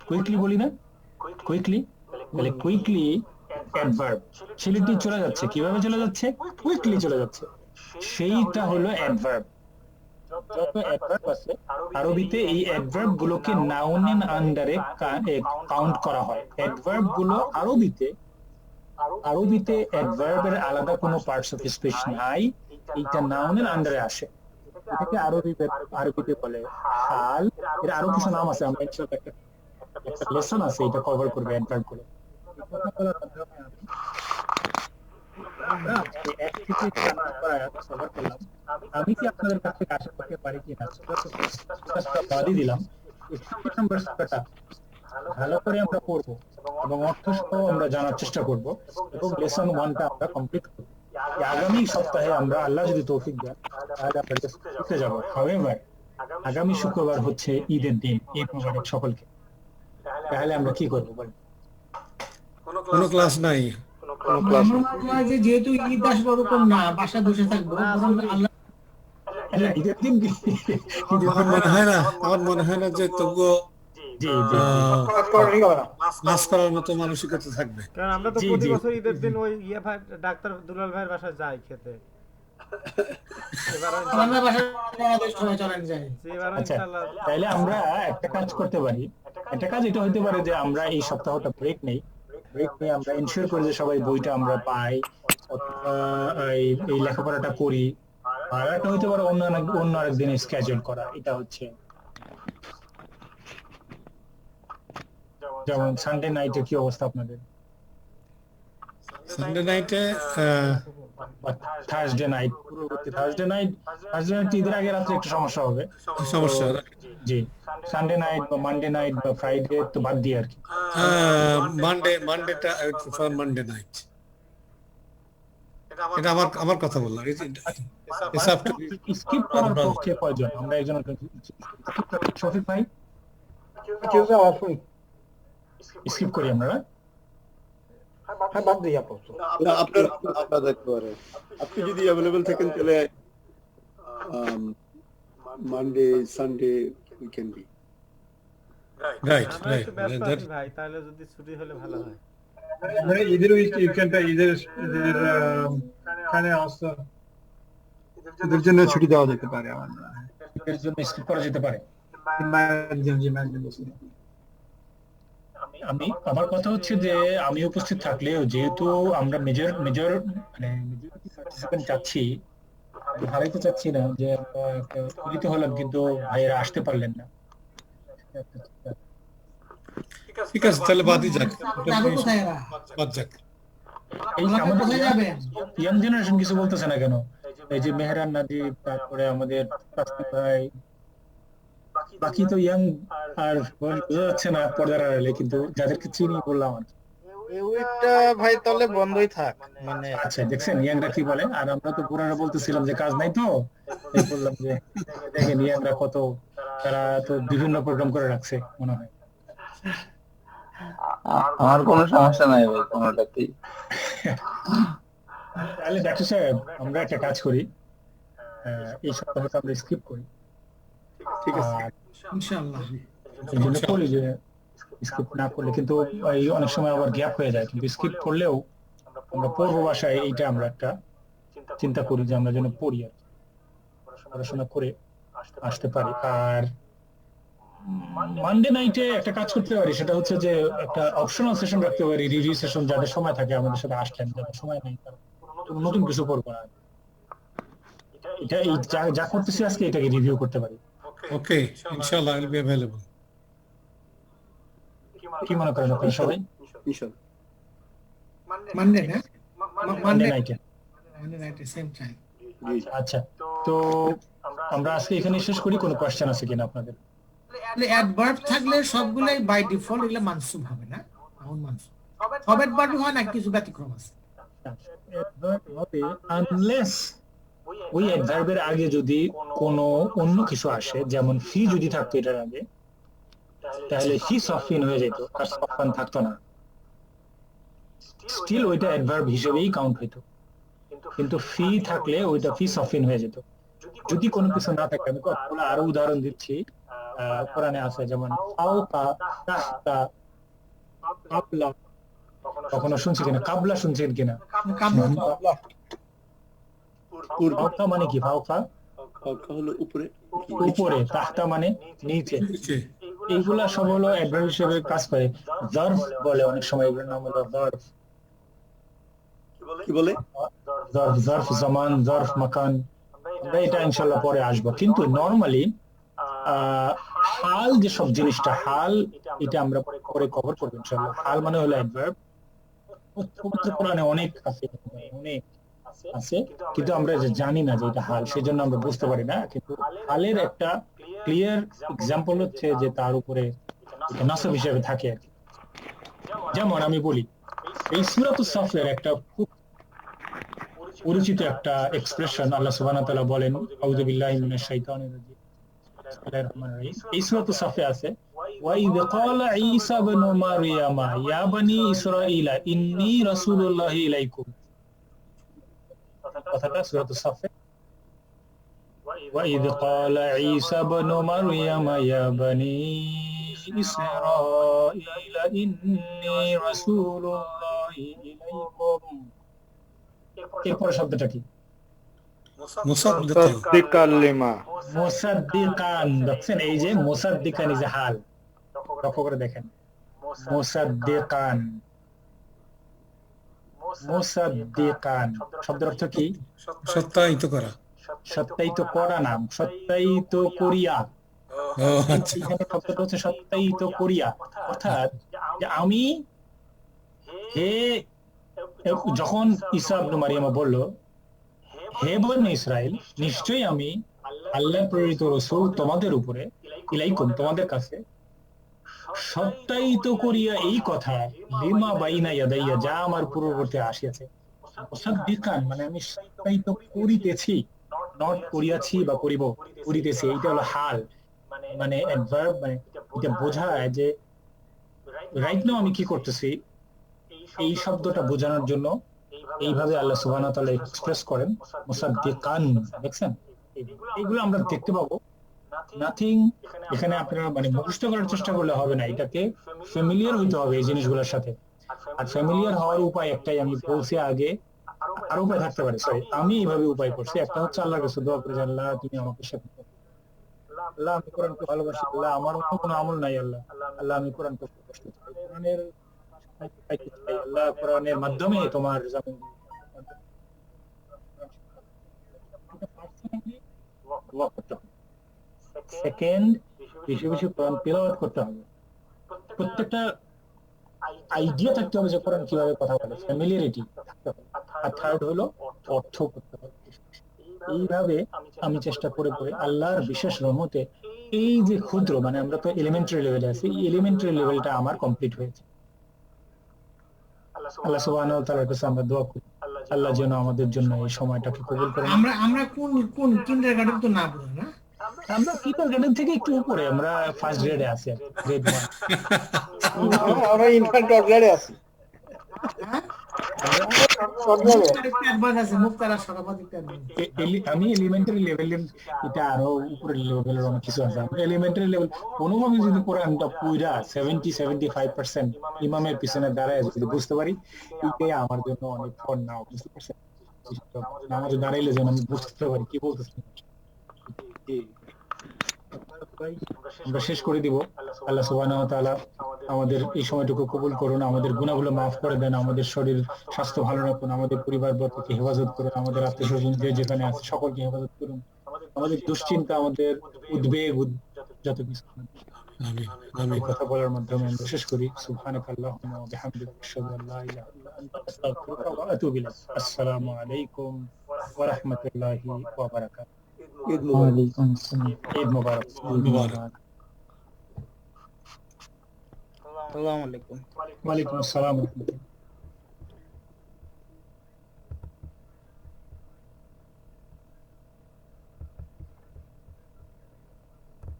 quickly বলি না, কুইকলি, তাহলে কুইকলি অ্যাডভার্ব। ছেলেটি চলে যাচ্ছে, কিভাবে চলে যাচ্ছে? কুইকলি চলে যাচ্ছে, সেইটা হলো অ্যাডভার্ব। যত অ্যাডভার্ব আছে আরবিতে, এই অ্যাডভার্ব গুলোকে নাউনের আন্ডারে কাউন্ট করা হয়। অ্যাডভার্ব গুলো আরবিতে অ্যাডভার্বের আলাদা কোনো পার্টস অফ স্পিচ নাই, এইটা নাউনের আন্ডারে আসে। এটাকে আরবিতে বলে হাল। এর আরো কিছু নাম আছে, আমরা ইনশাআল্লাহ একটা লেসন আছে এটা কভার করবে অ্যাডভার্ব গুলো। আমি কি আপনাদের কাছে আশা করতে পারি কিনা বাদই দিলাম। ভালো করে আমরা পড়বো এবং অর্থ সহ আমরা জানার চেষ্টা করব, এবং লেসন 1টা আমরা কমপ্লিট করব। আগামী সপ্তাহে আমরা, আল্লাহ যদি তৌফিক দেন, তাহলে আমরা শিখতে যাব। হাওয়েভার আগামী শুক্রবার হচ্ছে ঈদের দিন, ঈদ মোবারক সকলকে। তাহলে আমরা কি করবো বলেন? কোনো ক্লাস নাই। যেহেতু ঈদ আসবে ওরকম না, বাসা বসে থাকবো, ঈদের দিন আমার মনে হয় না যে তবুও ক্লাস করার মতো মানসিকতা থাকবে। কারণ আমরা তো প্রতি বছর ঈদের দিন ওই ভাই ডাক্তার দুলাল ভাইয়ের বাসায় যাই খেতে। তাইলে আমরা একটা কাজ করতে পারি। একটা কাজ এটা হতে পারে যে আমরা এই সপ্তাহটা ব্রেক নেই, আমরা এনশিওর করি যে সবাই বইটা আমরা পাই, এই লেখাপড়াটা করি। আর একটা হতে পারে অন্য আরেকদিন স্কেজুল করা। এটা হচ্ছে যেমন সানডে নাইটে কি অবস্থা আপনাদের? সানডে নাইটে থার্সডে নাইট, পূর্ববর্তী থার্সডে নাইট ঈদের আগে রাত্রে একটু সমস্যা হবে। জি, সানডে নাইট বা মানডে নাইট বা ফ্রাইডে তো বাদ দিয়ে আর কি। মানডেটা আই প্রিফার মানডে নাইট। এটা আমার কথা বললাম। স্কিপ করার পক্ষে কয়জন? আমরা একজন শফিক ভাই স্কিপ করি আমরা। বাদ দিই আপনার দেখতে পারে। আপনি যদি অ্যাভেলেবল থাকেন তাহলে Monday Sunday we can be right. ভাই তাহলে যদি ছুটি হলে ভালো হয়। মানে ঈদের উইকেন্ডটা, ঈদের অবস্থা, ঈদের জন্য ছুটি দেওয়া যেতে পারে। এর জন্য স্কিপ করা যেতে পারে। আমার কথা হচ্ছে যে আমি উপস্থিত থাকলেও, যেহেতু আমরা মেজর মানে পার্টিসিপেন্ট চাচ্ছি, হারাইতে চাচ্ছি না, যে আমরা হলাম কিন্তু ভাইয়েরা আসতে পারলেন না। ঠিক আছে, তাহলে বাদই যাক। ইয়াং জেনারেশন কিছু বলতেছে না কেন? এই যে মেহরান নাদিব, তারপরে আমাদের ভাই, বাকি তো ইয়াং আর বোঝা যাচ্ছে না পর্দার আড়ালে, কিন্তু যাদেরকে চিনি বললাম আর ভাই তাহলে বন্ধই থাক। মানে আচ্ছা, দেখছেন ইয়াংরা কি বলে, আর আমরা তো পুরানা বলতেছিলাম যে কাজ নাই, তো বললাম যে দেখেন ইয়াংরা কত, তারা তো বিভিন্ন প্রোগ্রাম করে রাখছে মনে হয়। আমার কোনো সমস্যা নাই ভাই কোনোটাতেই। তাহলে ডাক্তার সাহেব আমরা একটা কাজ করি, এই সপ্তাহটা আমরা স্কিপ করি। ঠিক আছে ইনশাআল্লাহ। এই জন্য বলি যে স্কিপ না করলে কিন্তু অনেক সময় আবার গ্যাপ হয়ে যায়, কিন্তু স্কিপ করলেও আমরা পড়বো বাসায়, এইটা আমরা একটা চিন্তা করি যে আমরা যেন পড়ি আর পড়াশোনা করে আসতে পারি। আর মানডে নাইটে একটা কাজ করতে পারি, সেটা হচ্ছে যে একটা অপশনাল সেশন রাখতে পারি, রিভিউ সেশন, যাদের সময় থাকে আমাদের সাথে আসলেন, যাদের সময় নাই তারা কোনো নতুন কিছু করবো না। এটা এই যা করতেছি আজকে এটাকে রিভিউ করতে পারি। ওকে, ইনশাআল্লাহ আই উইল বি अवेलेबल। কি মনে করেন আপনারা সবাই? ইনশাআল্লাহ মানডে না, মানডে নাইটে। Monday night same time. আচ্ছা, তো আমরা আজকে এখানে শেষ করি। কোনো কোশ্চেন আছে কিনা আপনাদের? অ্যাডভার্ব থাকলে সবগুলাই বাই ডিফল্ট এগুলো মানসুব হবে না, নাউন মানসুব হবে। অ্যাডভার্ব হয় না, কিছু ব্যতিক্রম আছে। অ্যাডভার্ব হবে আনলেস ওই অ্যাডভার্বের আগে যদি কোনো অন্য কিছু আসে, যেমন ফি যদি থাকতো এটার আগে, তাহলে ফি সফিন হয়ে যেত, আর সফান থাকতো না, স্টিল ওইটা অ্যাডভার্ব হিসেবেই কাউন্ট হইতো। কিন্তু ফি থাকলে ওইটা ফি সফিন হয়ে যেত। যদি কোনো কিছু না থাকে, আমি কতগুলো আরো উদাহরণ দিচ্ছি, কোরআনে আছে, যেমন ফাওকা, তাহতা, কাবলা। কখনো শুনছি কিনা কাবলা? শুনছেন কিনা? ফাওকা মানে কি? ফাওকা হলো উপরে, উপরে, তাহতা মানে নিচে। এইগুলা সব হলো অ্যাডভার্ব হিসেবে কাজ করে। জার্ফ বলে অনেক সময়, এগুলোর নাম হলো জার্ফ। কি বলে? জার্ফ, জার্ফ জামান, জার্ফ মাকান। আমরা এটা ইনশাআল্লাহ পরে আসবো। কিন্তু নরমালি হাল যে সব জিনিসটা, হাল এটা আমরা পরে কভার করবো ইনশাআল্লাহ। হাল মানে হলো অ্যাডভার্ব। পবিত্র কোরআনে অনেক আছে, অনেক আছে, কিন্তু আমরা জানি না যে এটা হাল, সেজন্য আমরা বুঝতে পারি না। কিন্তু হালের একটা ক্লিয়ার এক্সাম্পল হচ্ছে যে তার উপরে নাসব হিসেবে থাকে আর কি। যেমন আমি বলি, এই সূরাতুস সাফের একটা খুব পরিচিত একটা এক্সপ্রেশন, আল্লাহ সুবহানাহু ওয়া তাআলা বলেন, আউযু বিল্লাহি মিনাশ শাইতানির রাজিম, বিসমিল্লাহির রহমানির রহিম। এই সূরাতুস সাফে আছে, ওয়া ইয ক্বালা ঈসা ইবনু মারইয়ামা ইয়া বনি ইসরাঈলা ইন্নী রাসূলুল্লাহি ইলাইকুম। কথাটা সূরাতুস সাফে, ওয়া ইয ক্বালা ঈসা ইবনু মারইয়ামা ইয়া বনি ইসরাঈলা ইন্নী রাসূলুল্লাহি ইলাইকুম। এরপর শব্দটা কি? মুসাদ্দিকান লিমা। মুসাদ্দিকান, দেখছেন? এই যে মুসাদ্দিকান ইজ হাল, লক্ষ্য করে দেখেন। মুসাদ্দিকান, মুসাদ্দিকান শব্দের অর্থ কি? সত্যায়িত করা। সত্যায়িত করা না, সত্যায়িত করিয়া। এখানে শব্দটা হচ্ছে সত্যায়িত করিয়া, অর্থাৎ যে আমি, হে, যখন ঈসা ইবনে মারইয়াম বলল, হে বনি ইসরাইল, নিশ্চয়ই আমি আল্লাহর প্রেরিত রাসূল তোমাদের উপরে, ইলাইকুম তোমাদের কাছে, সত্যায়িত করিয়া এই কথা, লিমা বাইনা ইয়াদাইয়া যা আমার পূর্ববর্তী আসিয়াছে। মুসাদ্দিকান মানে আমি সত্যায়িত করিতেছি, নট করিয়াছি বা করিব, করিতেছি। এইটা হলো হাল, মানে অ্যাডভার্ব, মানে এটা বোঝায় যে রাইট নাও আমি কি করতেছি। এই শব্দটা বোঝানোর জন্য এইভাবে আল্লাহ সুবহানাহু ওয়া তাআলা এক্সপ্রেস করেন মুসাদ্দিকান। দেখছেন, এইগুলো আমরা দেখতে পাবো। নাথিং, এখানে আপনারা মানে মুখস্থ করার চেষ্টা করলে হবে না, এটাকে ফ্যামিলিয়ার হইতে হবে এই জিনিসগুলোর সাথে। আর ফ্যামিলিয়ার হওয়ার উপায় একটাই, আমি বলছি আগে, আর উপায় থাকতে পারে, সরি আমি এইভাবে উপায় করছি। একটা হচ্ছে আল্লাহর কাছে দোয়া করে, আল্লাহ তুমি আমাকে সাথে, আল্লাহ আমি কোরআনকে ভালোবাসি, আল্লাহ আমার অন্য কোনো আমল নাই, আল্লাহ আল্লাহ আমি কোরআনকে ভালোবাসি, কোরআনের আল্লাহ কোরআনের মাধ্যমে তোমার জামিন সেকেন্ড, বেশি বেশি কোরআন তেলাওয়াত করতে হবে। প্রত্যেকটা আইডিয়া থাকতে হবে যে কোরআন কিভাবে কথা বলে, ফ্যামিলিয়ারিটি থাকতে হবে। আর থার্ড হলো অর্থ করতে হবে। এইভাবে আমি চেষ্টা করে করে আল্লাহর বিশেষ রহমতে এই যে ক্ষুদ্র, মানে আমরা তো এলিমেন্টারি লেভেলে আছি, এই এলিমেন্টারি লেভেলটা আমার কমপ্লিট হয়েছে। আল্লাহ সুবহানাহু ওয়া তাআলার কাছে আমরা দোয়া করি, আল্লাহ যেন আমাদের জন্য এই সময়টাকে কবুল করেন। আমরা কোন কিন্ডারগার্টেন তো না বলি না, আমরা কিন্ডারগার্টেন থেকে একটু উপরে, আমরা ফার্স্ট গ্রেডে আছি, গ্রেড 1। আমরা ইনফ্যান্ট টডলারে আছি। আমি এলিমেন্টারি লেভেলের, এটা আরো উপরের লেভেলের অনেক কিছু আছে। এলিমেন্টারি লেভেল কোনোভাবে যদি কোরআনটা পুরা 70-75% ইমামের পিছনে দাঁড়ায় যদি বুঝতে পারি, এটাই আমার জন্য অনেক ফোন নাও, বুঝতে পারছেন? নামাজে দাঁড়াইলে যেন আমি বুঝতে পারি কি বলতেছি। আমরা শেষ করে দিব। আল্লাহ সুবহানাহু ওয়া তাআলা আমাদের এই সময়টুকু কবুল করুন, আমাদের গুনাহগুলো মাফ করে দেন, আমাদের শরীর স্বাস্থ্য ভালো রাখুন, আমাদের পরিবারবর্গকে হেফাজত করুন, আমাদের আত্মীয়স্বজন যে যেখানে আছে সকলকে হেফাজত করুন, আমাদের দুশ্চিন্তা, আমাদের উদ্বেগ যত কিছু আমিন এই আমিন। কথা বলার মাধ্যমে আমরা শেষ করি। সুবহানাকাল্লাহুম্মা ওয়া বিহামদিকা আশহাদু আল্লা ইলাহা ইল্লা আনতা আস্তাগফিরুকা ওয়া আতুবু ইলাইক। আসসালামু আলাইকুম ওয়া রাহমাতুল্লাহি ওয়া বারাকাতুহু। ঈদ মুবারক। ওয়ালাইকুম আসসালাম। ঈদ মুবারক। মুবারক। আসসালামু আলাইকুম। ওয়ালাইকুম আসসালাম ওয়া রাহমাতুল্লাহ।